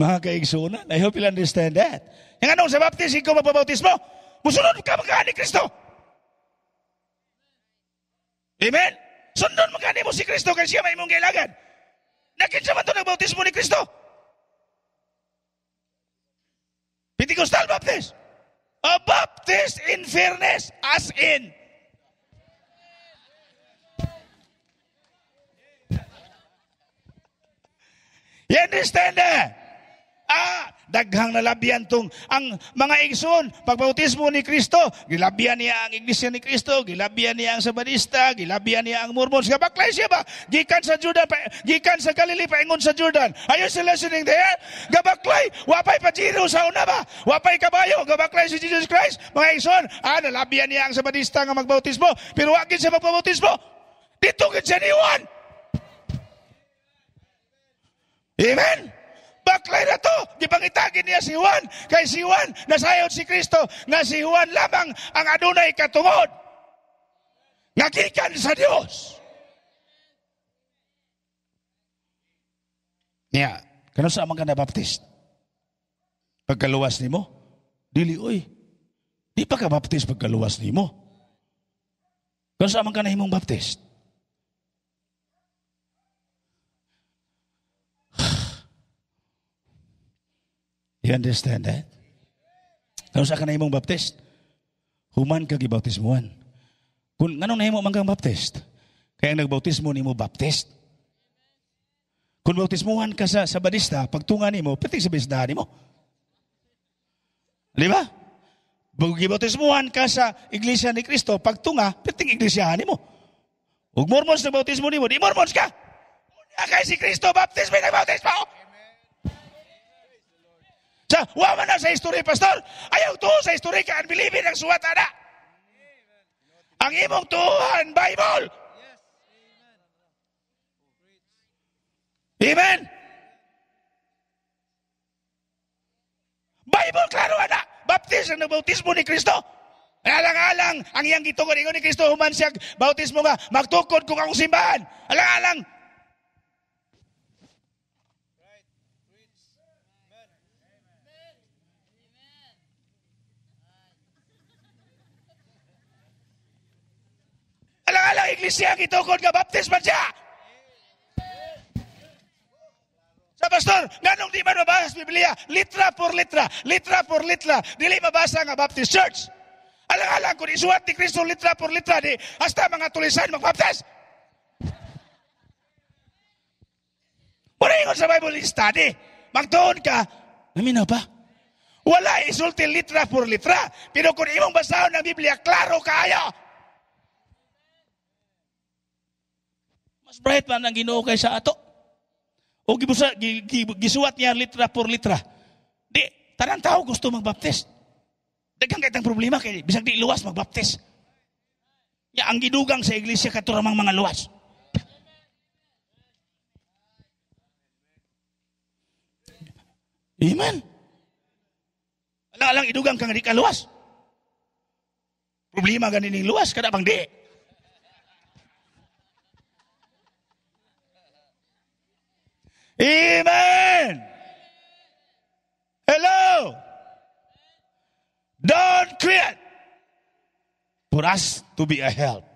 Mga kaigsunan, I hope you'll understand that. Yung anong sa baptist, ikaw magpabautismo, musunod ka magkaan ni Kristo. Amen? Sundon magkaan mo si Kristo kasi siya may mong kailangan. Nakinsa man ito nagbautismo ni Kristo? Pentecostal Baptist. A Baptist in fairness, as in. You understand that? Daghang nalabyan tong ang mga igsoon, pagbautismo ni Kristo, gilabyan niya ang iglesia ni Kristo, gilabyan niya ang Sabadista, gilabyan niya ang Mormons. Gabaklay siya ba? Gikan sa Jordan, gikan sa Galilee, paingon sa Jordan. Are you still listening there? Gabaklay, wapay pa Jiro sa una ba? Wapay kabayo, gabaklay si Jesus Christ. Mga igsoon, nalabyan niya ang Sabadista nga magbautismo, pero wagin siya magbautismo. Dito gid siya ni Juan. Amen? Baklay na to, gipangitagin niya si Juan. Kay si Juan, nasayod si Kristo, na si Juan lamang ang adunay katungod. Nagikan sa Dios. Niya, kano sa amang ka na baptist? Pagkaluwas ni mo? Dili, oy. Di pa ka baptist pagkaluwas ni mo. Kano sa amang ka na himong baptist? You understand that? Kung sa ka na imong baptist, human ka gibautismuhan. Kung anong na imo manggang baptist, kaya ang nagbautismo ni mo baptist. Kung bautismuhan ka sa Sabadista, pagtunga ni mo, pati sa bisdahan ni mo. Di ba? Kung gibautismuhan ka sa iglesia ni Kristo, pagtunga, pati iglesyahan ni mo. Ug Mormons na bautismo ni mo, di Mormons ka. Kaya si Kristo, baptist, may nagbautismo. Sa, waman na sa history, pastor. Ayaw to sa history ka, unbelieving ang suwat ana. Ang imong tuhan, Bible. Amen? Bible, klaro ana. Baptist ang nagbautismo ni Kristo. Alang-alang, ang iyang gitungod, ingon ni Kristo, human siya, bautismo nga, magtukod kung akong simbahan. Alang-alang, alang-alang iglesia gitukod nga baptist man siya. Sa pastor, ganong di man mabasa Biblia, litra por litra, litra por litra, dili mabasa nga Baptist Church. Alang-alang kung isuwat ni Kristo litra por litra, di hasta mga tulisan magbaptist. Muna ingon sa Bible study, magtuon ka, naminaw pa. Wala isulti litra por litra, pero kung imong basahon ng Biblia, klaro kaayo. Mas bright man ang Ginoo kaysa ato. O gisuwat niya litra por litra. Di, tanang tao gusto magbaptist. Dagang kahit ang problema, kaya bisag di luwas magbaptist. Ya, ang gidugang sa iglesia katuramang mga luwas. Amen. Alang-alang idugang kang di ka luwas. Problema ganin luwas, kada bang di. Amen. Hello. Don't quit for us to be a help.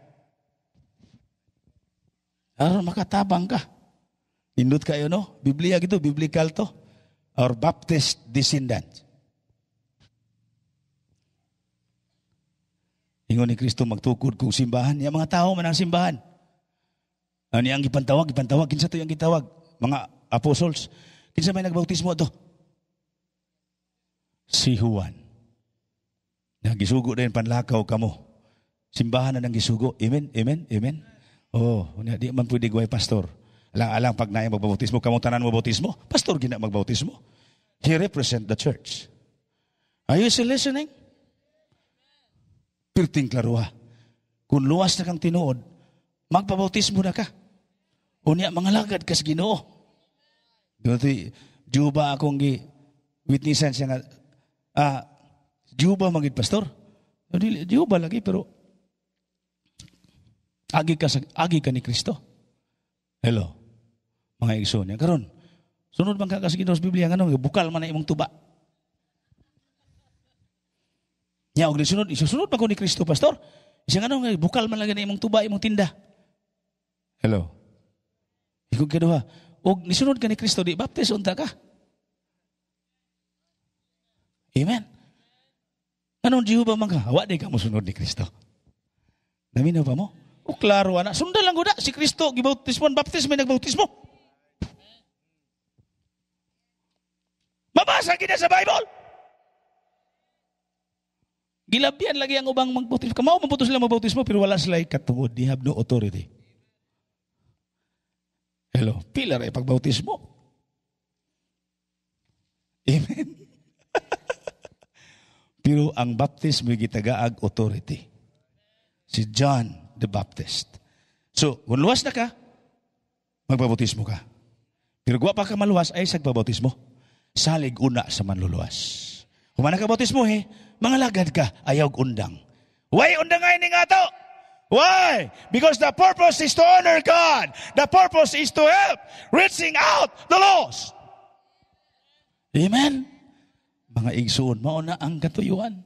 Aron makatabang ka. Indot kayo, no? Biblia gitu, biblical to. Our Baptist descendant. Ingon ni Kristo magtukod kong simbahan. Yung mga tao man ang simbahan. Ano ang ipantawag? Kinsa to yung gitawag? Mga apostles. Kinsa may nagbautismo to? Si Juan. Nagisugo din panlakaw kamo. Simbahan na nang gisugo. Amen? Amen? Amen? Oh, di man pwede gaway pastor. Alang-alang pag naay magbautismo, kamo tanan mo bautismo, pastor gina magbautismo. He represent the church. Are you still listening? Pirting klaruha. Kung luwas na kang tinuod, magpabautismo na ka. Unya, mga lagad kas Ginoo. Diyo ba akong witnessan siya nga, diyo ba maging pastor? Diyo ba lagi, pero agi ka ni Kristo. Hello, mga igsoon niya. Karon, sunod bang ka kas Ginoo sa Biblia, bukal man na imong tuba. Nya og isunod pa ko ni Kristo, pastor. Isang bukal man lang na imong tuba, imong tinda. Hello. Ikog kaduha. Og nisunod ka ni Kristo, di baptize unta ka. Amen. Anong Jehovah man ka? Wa di ka mo sunod ni Kristo. Naminaw pa mo? O klaro ana, sundan lang gud si Kristo gibautismo, baptismo may nagbautismo. Mabasa gid sa Bible. Gilabyan lagi ang ubang magbautismo. Kamao mabuto sila magbautismo pero wala sila katungod. They have no authority. Hello, pila ray pagbautismo. Amen. Pero ang baptismo gitagaag authority. Si John the Baptist. So, kung luwas na ka, magbautismo ka. Pero guwa pa ka maluwas ay sagbabautismo. Salig una sa manluluwas. Kung mana ka bautismo mga lagad ka, ayaw undang. Why undang ay ning ato? Why? Because the purpose is to honor God. The purpose is to help reaching out the lost. Amen? Mga igsoon, mauna ang katuyuan.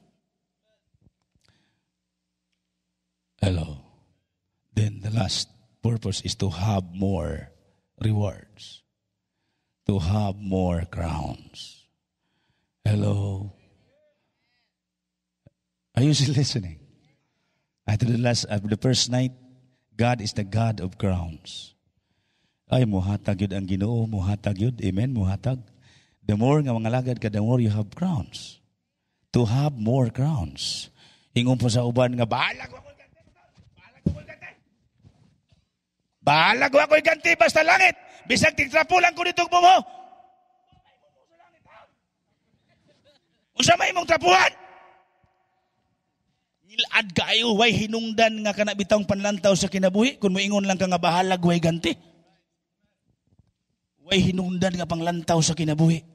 Hello. Then the last purpose is to have more rewards. To have more crowns. Hello. Are you still listening? After the first night, God is the God of crowns. Ay, muhatag yun ang Ginoo, muhatag yun. Amen, muhatag. The more nga mga lagad ka, the more you have crowns. To have more crowns. Ingon po sa uban nga, bahala ko ako'y ganti. Bahala ko ako'y ganti, basta langit. Bisag tigtrapulan ko dito mo. Unsa may mong trapuhan? Nilad kayo, way hinungdan nga kanabitang panlantaw sa kinabuhi, kung moingon lang ka nga bahalag, way ganti. Way hinungdan nga panglantaw sa kinabuhi.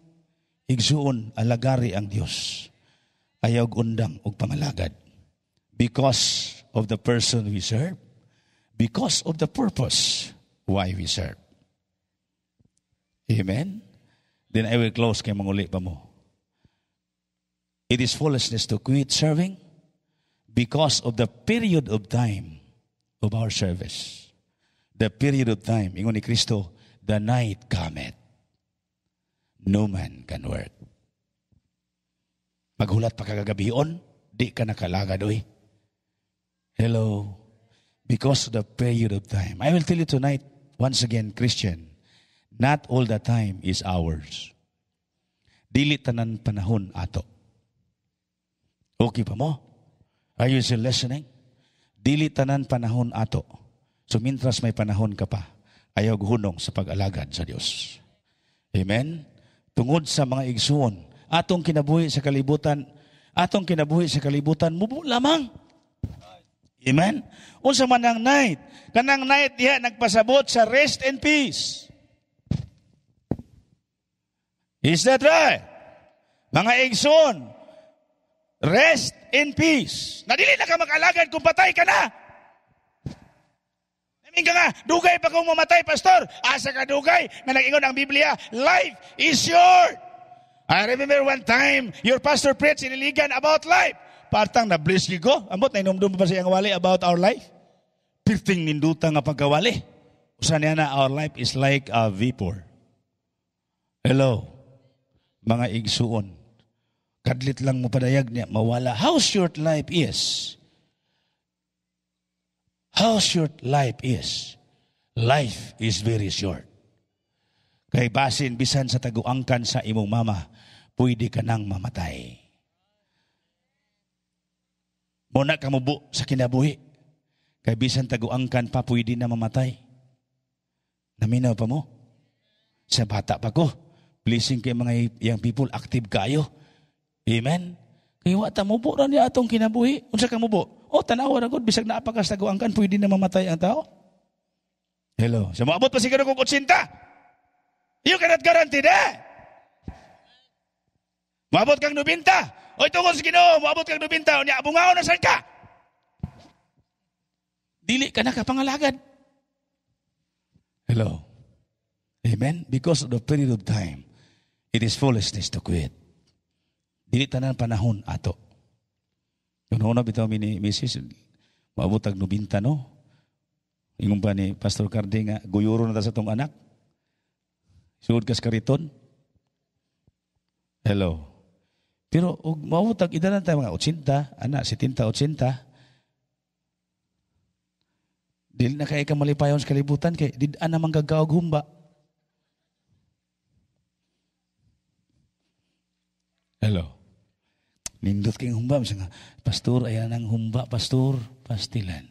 Igsuon, alagari ang Diyos. Ayaw undang og pangalagad. Because of the person we serve. Because of the purpose why we serve. Amen? Then I will close kay manguli pa mo. It is foolishness to quit serving because of the period of time of our service. The period of time. Ingon ni Kristo, the night cometh. No man can work. Maghulat pa kagagabion, di ka nakalagad, oy. Hello. Because of the period of time. I will tell you tonight, once again, Christian, not all the time is ours. Dili tanan panahon ato. Okay pa mo? Are you still listening? Dili tanan panahon ato. So mintras may panahon ka pa, ayaw hunong sa pag-alagad sa Diyos. Amen? Tungod sa mga igsuon, atong kinabuhi sa kalibutan, mubo lamang. Amen? Unsa man ang night? Kanang night diha nagpasabot sa rest and peace. Is that right? Mga igsuon, rest in peace. Nadili na ka mag-alagad kung patay ka na. Namin ka nga, dugay pa kung mamatay, pastor. Asa ka dugay na nag-ingon ang Biblia, life is short. I remember one time, your pastor preached in Iligan about life. Partang na-bless ko. Ambot, nainumdum pa siyang wali about our life. Pirting ninduta nga pagkawali. Usan niya na, our life is like a vapor. Hello, mga igsuon. Kadlit lang mo padayag niya, mawala. How short life is. How short life is. Life is very short. Kay basin bisan sa taguangkan sa imong mama, pwede ka nang mamatay. Muna ka mubo sa kinabuhi. Kay bisan taguangkan pa, pwede na mamatay. Naminaw pa mo? Sa bata pa ko. Blessing kay mga young people, active kayo. Amen? Kaya wata mubo rin niya atong kinabuhi. Unsa ka mubo? Tanawa na ko, bisag na apakas taguangkan, pwede na mamatay ang tao. Hello. Sa maabot pa siguro kung 80. You cannot guarantee that. Maabot kang 90. O tungkol sa Ginoo, maabot kang 90. Unya, bungaw na saan ka? Dili ka na kapangalagad. Hello. Amen? Because of the period of time, it is foolishness to quit. Dili tanan panahon ato. Kung na bitaw ni Mrs. Maabot kang 90, no? Ingon pa ni Pastor Cardi nga, guyuro na ta sa tong anak. Suod kas kariton. Hello. Pero mautag idanan tayo mga 80, anak 70, 80. Dili na kay ka malipayon sa kalibutan kay di ana manggagaog humba. Hello. Nindot kay humba nga, pastor ayan ang humba, pastor, pastilan.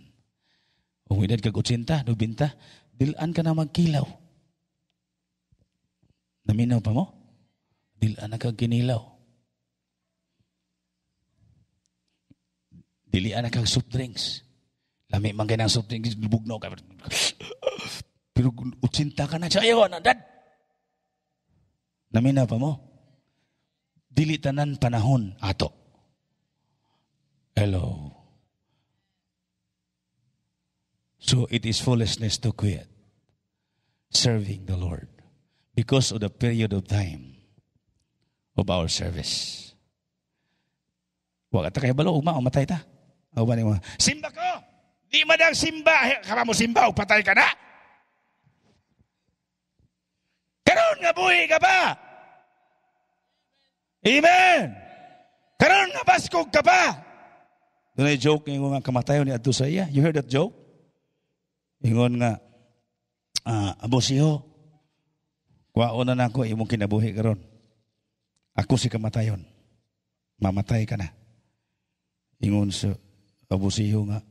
Kung edad kag 80, 90, dilaan ka na magkilaw. Naminaw pa mo? Dilaan na kag kinilaw. Dilian na kag soft drinks. Lami man kay ng soft drinks, bugnaw ka. Pero 80 ka na siya, ayaw na, dad. Naminaw pa mo? Dili tanan panahon ato. Hello. So it is foolishness to quit serving the Lord. Because of the period of time of our service. Wag ata kay balo, umatay ta. Aw ba ni mo? Simba ko! Di madang simba. Kara mo simba, patay ka na. Karon nga buhi ka pa. Amen! Karon nga baskog ka pa. Doon ay joke yung nga kamatayon ni Adto sa iya. You heard that joke? Ingon nga, abosiho, kuwaon na ako, imong kinabuhi karon. Ako si kamatayon. Mamatay ka na. Ingon sa abusiho nga,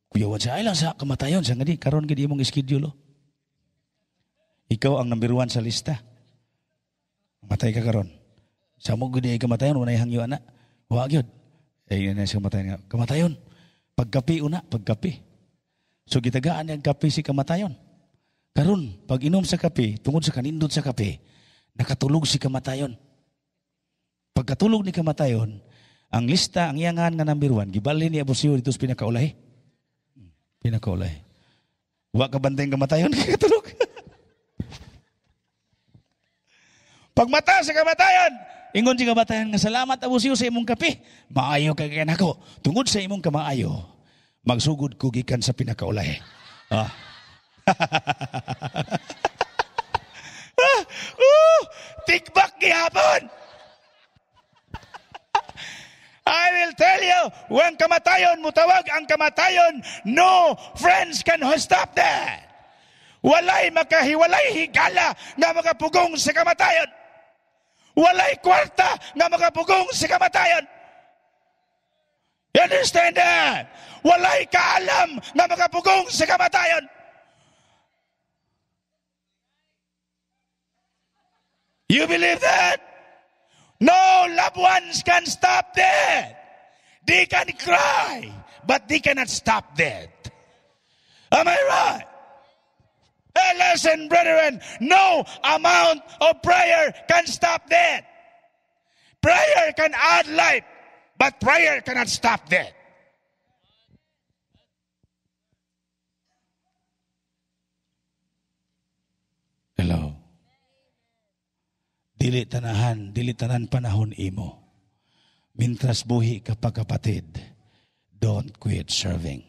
kuyawan siya, ay lang sa kamatayon. Siya nga di, karon gid imong schedule. Ikaw ang number 1 sa lista. Mamatay ka karon. Sa mo gid ay kamatayon, unay hangyo ana. Wa gyud. Ay na siya kamatayon nga. Kamatayon. Pagkapi una, pagkapi. So gitagaan ang kape si kamatayon. Karon, pag inom sa kape, tungod sa kanindot sa kape, nakatulog si kamatayon. Pagkatulog ni kamatayon, ang lista, ang iyangan nga number 1, gibalhin ni Abusio dito sa pinakaulahi. Pinakaulahi. Wa ka bantay kamatayon, katulog. Pagmata sa kamatayon, ingon si kamatayon nga salamat Abusio sa imong kape. Maayo kay kanako. Tungod sa imong kamaayo, magsugod ko gikan sa pinakaulahi. Tikbak gihapon. I will tell you, when kamatayon mutawag ang kamatayon, no friends can stop that. Walay makahiwalay higala nga makapugong sa kamatayon. Walay kwarta nga makapugong sa kamatayon. You understand that? Walay kaalam nga makapugong sa kamatayon. You believe that? No loved ones can stop death. They can cry, but they cannot stop death. Am I right? Hey, listen, brethren, no amount of prayer can stop death. Prayer can add life, but prayer cannot stop death. Hello. Dili tanan panahon imo. Mintras buhi ka pa kapatid, don't quit serving.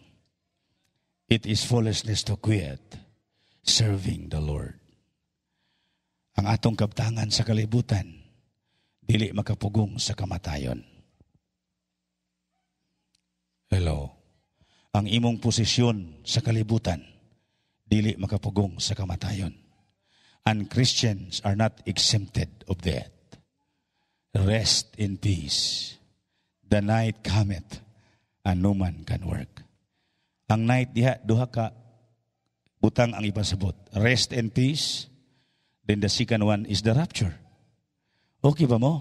It is foolishness to quit serving the Lord. Ang atong kabtangan sa kalibutan, dili makapugong sa kamatayon. Hello. ang imong posisyon sa kalibutan, dili makapugong sa kamatayon. And Christians are not exempted of death. Rest in peace. The night cometh, and no man can work. Ang night diha, duha ka butang ang ipasabot. Rest in peace. Then the second one is the rapture. Okay ba mo?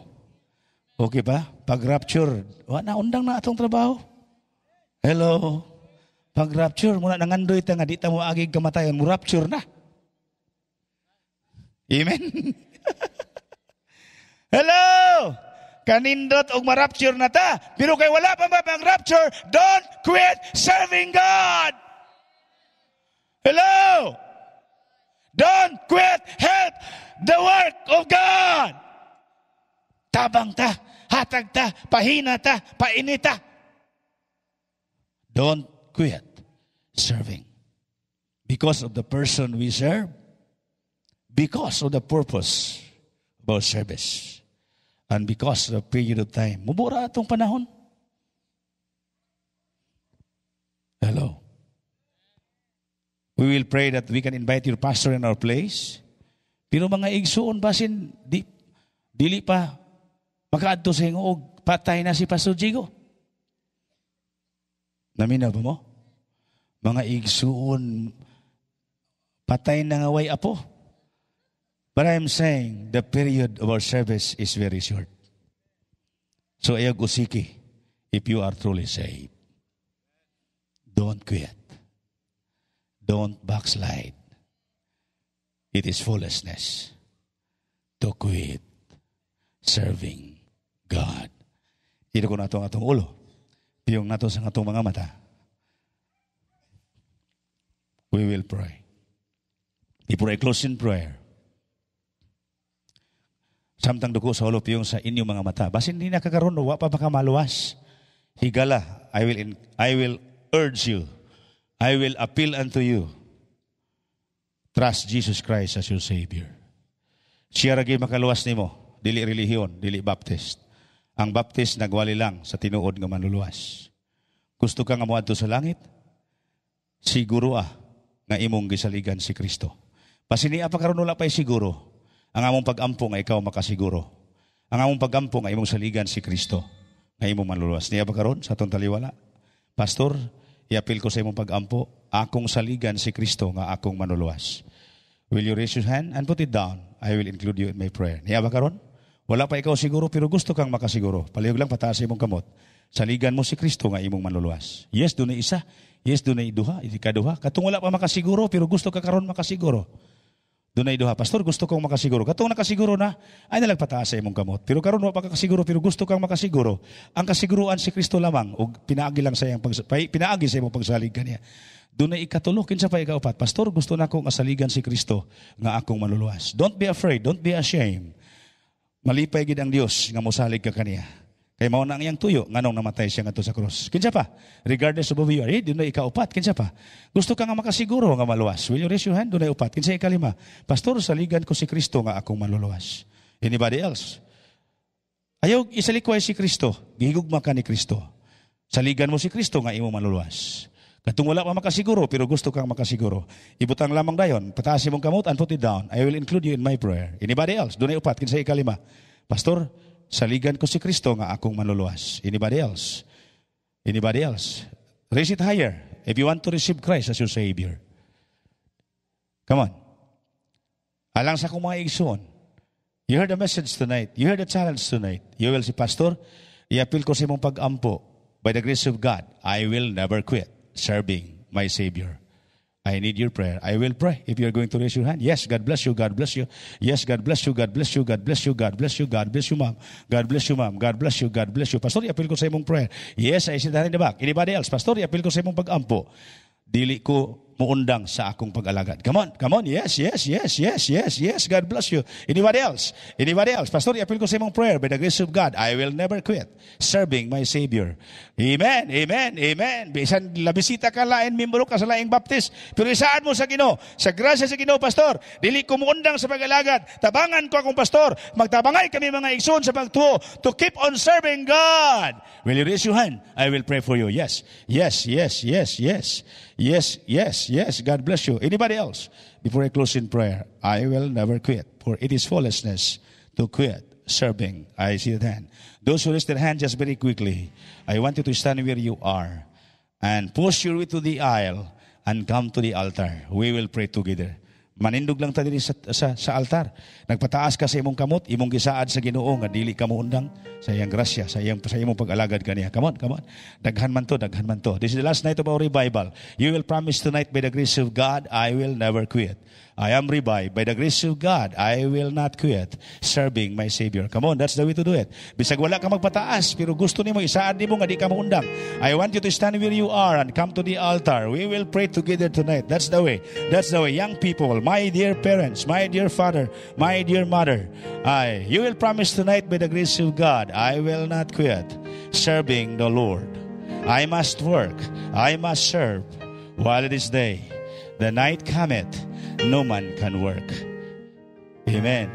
Okay ba? Pag rapture, wala undang na atong trabaho. Hello? Pag rapture, muna nangandoy ta nga, di ta mo agig kamatayan, mo rapture na. Amen? Hello? Kanindot og ma-rapture na ta. Pero kay wala pa ba ang rapture, don't quit serving God. Hello? Don't quit. Help the work of God. Tabang ta, hatag ta, pahina ta, painita. Don't quit serving. Because of the person we serve, because of the purpose of our service, and because of the period of time. Mubura atong panahon. Hello. We will pray that we can invite your pastor in our place. Pero mga igsuon basin, dili pa makaadto sa hingoog, patay na si Pastor Jigo. Naminaw ba mo? Mga igsuon, patay na nga way apo. But I'm saying, the period of our service is very short. So ayag usiki, if you are truly saved, don't quit. Don't backslide. It is foolishness to quit serving God. Ito ko na atong ulo. Piyong nato sa atong mga mata. We will pray. I-pray close in prayer. Samtang duko sa ulo piyong sa inyong mga mata. Basin hindi nakakaroon, wa pa makamaluwas. Higala, I will urge you. I will appeal unto you. Trust Jesus Christ as your Savior. Siya ragi makaluwas nimo. Dili relihiyon, dili baptist. Ang baptist nagwali lang sa tinuod nga manluluwas. Gusto ka nga moadto sa langit? Siguro nga imong gisaligan si Kristo. Pasini pa karon wala pay siguro. Ang among pag-ampo nga ikaw makasiguro. Ang among pag-ampo nga imong saligan si Kristo nga imong manluluwas. Niya pa karon sa atong taliwala. Pastor, i-appeal ko sa imong pag-ampo, akong saligan si Kristo nga akong manluluwas. Will you raise your hand and put it down? I will include you in my prayer. Niya ba karon? Wala pa ikaw siguro, pero gusto kang makasiguro. Palihog lang pataas imong kamot. Saligan mo si Kristo nga imong manluluwas. Yes, doon na isa. Yes, doon na iduha. Ikaduha. Katong wala pa makasiguro, pero gusto ka karon makasiguro. Doon na iduha. Pastor, gusto kong makasiguro. Katong nakasiguro na, ay nalagpataas sa imong kamot. Pero karon wala pa kakasiguro, pero gusto kang makasiguro. Ang kasiguruan si Kristo lamang, o pinaagi lang sa pinaagi sa imong pagsalig kaniya. Doon na ikatulo, kinsa pa ikaupat. Pastor, gusto na akong asaligan si Kristo nga akong manluluwas. Don't be afraid. Don't be ashamed. Malipay gid ang Dios nga mosalig ka kaniya. Kay mao na ang iyang tuyo nganong namatay siya ngadto sa cross. Kinsa pa? Regardless of who you are, doon na ikaupat. Kinsa pa? Gusto ka nga makasiguro nga maluwas. Will you raise your hand? Doon na upat. Kinsa ikalima? Pastor, saligan ko si Kristo nga akong manluluwas. Anybody else? Ayaw isalikway si Kristo. Gihigugma ka ni Kristo. Saligan mo si Kristo nga imo manluluwas. Katong wala pa makasiguro, pero gusto kang makasiguro. Ibutang lamang dayon, pataas imong kamot and put it down. I will include you in my prayer. Anybody else? Doon ay upat, kinsa ikalima. Pastor, saligan ko si Kristo nga akong manluluwas. Anybody else? Anybody else? Raise it higher if you want to receive Christ as your Savior. Come on. Alang sa akong mga igsoon. You heard the message tonight. You heard the challenge tonight. You will say, Pastor, i-appeal ko sa imong pag-ampo. By the grace of God, I will never quit serving my Savior. I need your prayer. I will pray if you are going to raise your hand. Yes, God bless you. God bless you. Yes, God bless you. God bless you. God bless you. God bless you. God bless you, ma'am. God bless you, ma'am. God bless you. God bless you. Pastor, i-appeal ko sa imong prayer. Yes, I see that in the back. Anybody else? Pastor, i-appeal ko sa imong pag-ampo. Dili ko muundang sa akong pag-alagad. Come on. Yes. God bless you. Anybody else? Pastor, i-appeal ko sa imong prayer. By the grace of God, I will never quit serving my Savior. Amen. Bisan labisita ka lain, membro ka sa laing baptist. Pero isaan mo sa Ginoo. Sa grasya sa Ginoo, Pastor, dili ko muundang sa pag-alagad. Tabangan ko akong pastor. Magtabangay kami mga igsoon sa pagtuo to keep on serving God. Will you raise your hand? I will pray for you. Yes. God bless you. Anybody else? Before I close in prayer, I will never quit, for it is foolishness to quit serving. I see that hand. Those who raise their hand just very quickly, I want you to stand where you are and push your way to the aisle and come to the altar. We will pray together. Manindog lang ta diri sa altar. Nagpataas ka sa imong kamot, imong gisaad sa Ginoo nga dili ka muundang sa iyang grasya, sa imong pag-alagad kaniya. Come on. Daghan man to. This is the last night of our revival. You will promise tonight, by the grace of God, I will never quit. I am revived. By the grace of God, I will not quit serving my Savior. Come on, that's the way to do it. Bisag wala ka magpataas, pero gusto nimo isaad nimo nga di ka muundang. I want you to stand where you are and come to the altar. We will pray together tonight. That's the way. Young people, my dear parents, my dear father, my dear mother, you will promise tonight, by the grace of God, I will not quit serving the Lord. I must work. I must serve while it is day. The night cometh, no man can work. Amen.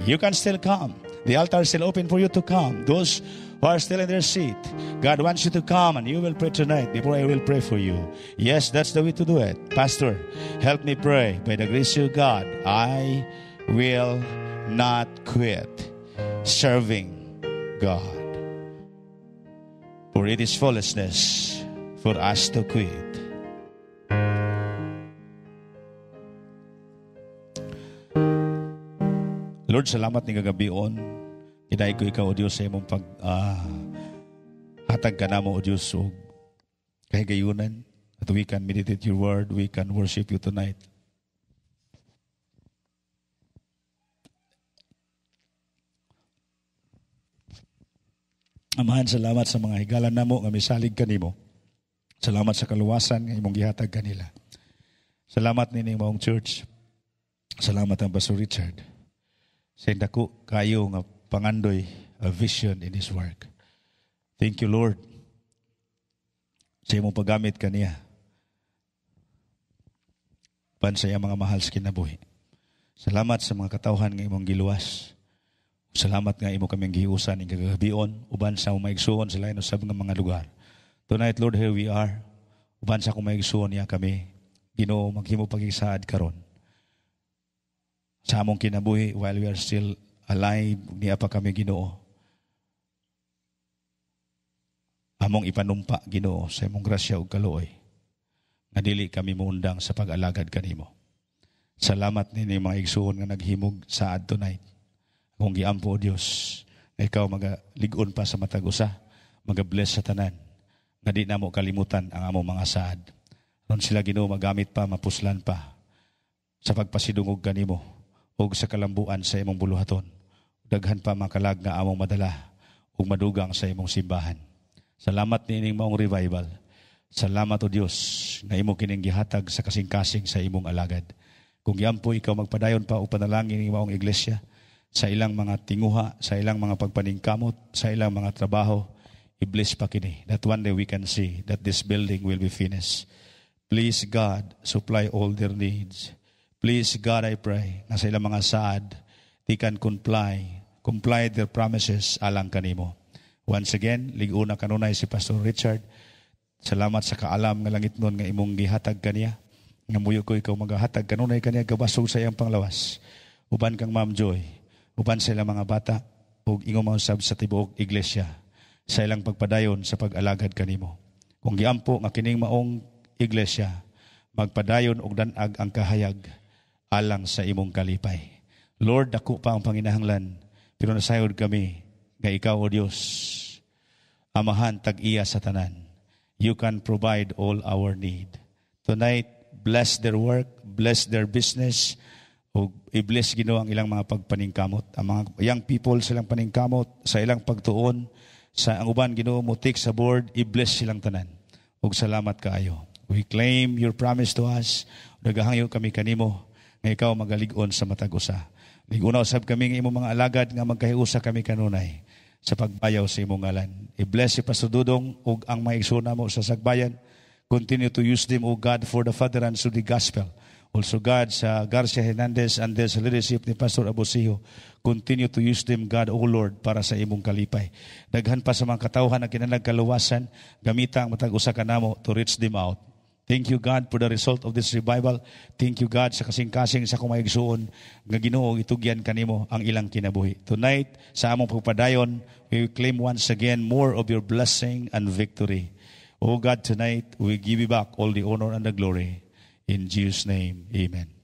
You can still come. The altar is still open for you to come. Those who are still in their seat, God wants you to come, and you will pray tonight before I will pray for you. Yes, that's the way to do it. Pastor, help me pray. By the grace of God, I will not quit serving God. For it is foolishness for us to quit. Lord, salamat ni kagabion. Kinay ko ikaw, O Diyos, sa imong hatag ka na mo, O Diyos, o kahigayunan. That we can meditate your word, we can worship you tonight. Amahan, salamat sa mga higalan namo nga misalig kanimo. Salamat sa kaluwasan nga imong gihatag kanila. Salamat nining maong church. Salamat ang Pastor Richard. Sa dako kayo nga pangandoy a vision in his work. Thank you, Lord, sa imong paggamit kaniya pansaya mga mahal sa kinabuhi. Salamat sa mga katawhan nga imong giluwas. Salamat nga imo kaming giusan ing kagabion uban sa maigsuon sa lain usab nga mga lugar. Tonight, Lord, here we are. Uban sa maigsuon niya kami, Ginoo, maghimo pagisaad karon sa among kinabuhi while we are still alive, niya pa kami, Ginoo. Among ipanumpa, Ginoo, sa imong grasya ug kaluoy nga dili kami muundang sa pag-alagad kanimo. Salamat nini mga igsuon nga naghimog saad tonight. Kung giampo, Dios, na ikaw magalig-on pa sa matag usa, magabless sa tanan, nga di na mo kalimutan ang among mga saad. Ron sila, Ginoo, magamit pa, mapuslan pa sa pagpasidungog kanimo o sa kalambuan sa imong buluhaton. Daghan pa makalag nga among madala ug madugang sa imong simbahan. Salamat nining maong revival. Salamat, O Dios, nga imo kining gihatag sa kasing-kasing sa imong alagad. Kung giampo ikaw magpadayon pa o panalangin ning maong iglesia sa ilang mga tinguha, sa ilang mga pagpaningkamot, sa ilang mga trabaho, i-bless pa kini. That one day we can see that this building will be finished. Please, God, supply all their needs. Please, God, I pray, na sa ilang mga saad, they can comply their promises alang kanimo. Once again, liguna kanunay si Pastor Richard. Salamat sa kaalam nga langit nun nga imong gihatag kaniya. Nga muyo ko ikaw magahatag kanunay kaniya gabasog sa iyang panglawas. Uban kang Ma'am Joy, uban sa ilang mga bata, ug ingon mausab sa tibuok iglesia, sa ilang pagpadayon sa pag-alagad kanimo. Kung giampo nga kining maong iglesia, magpadayon og danag ang kahayag alang sa imong kalipay. Lord, dako pa ang panginahanglan, pero nasayod kami nga ikaw, O Dios, amahan tag-iya sa tanan. You can provide all our need. Tonight, bless their work, bless their business, o i-bless, Ginoo, ang ilang mga pagpaningkamot. Ang mga young people silang paningkamot, sa ilang pagtuon, sa ang uban, Ginoo, mutik sa board, i-bless silang tanan. Ug salamat kaayo. We claim your promise to us. Nagahangyo kami kanimo nga ikaw magalig-on sa matag usa. Liguna usab kami nga imong mga alagad nga magkahiusa kami kanunay sa pagbayaw sa imong ngalan. I-bless si Pastor Dudong ug ang mga igsoon mo sa Sagbayan. Continue to use them, O God, for the furtherance of the gospel. Also, God, sa Garcia Hernandez and sa leadership ni Pastor Abosiho, continue to use them, God, O Lord, para sa imong kalipay. Daghan pa sa mga katawhan na kinanagkaluwasan, gamita ang matag usa kanamo to reach them out. Thank you, God, for the result of this revival. Thank you, God, sa kasing-kasing sa kumaigsuon nga Ginoo itugyan kanimo ang ilang kinabuhi. Tonight, sa among pagpadayon, we claim once again more of your blessing and victory. Oh God, tonight we give you back all the honor and the glory. In Jesus' name, amen.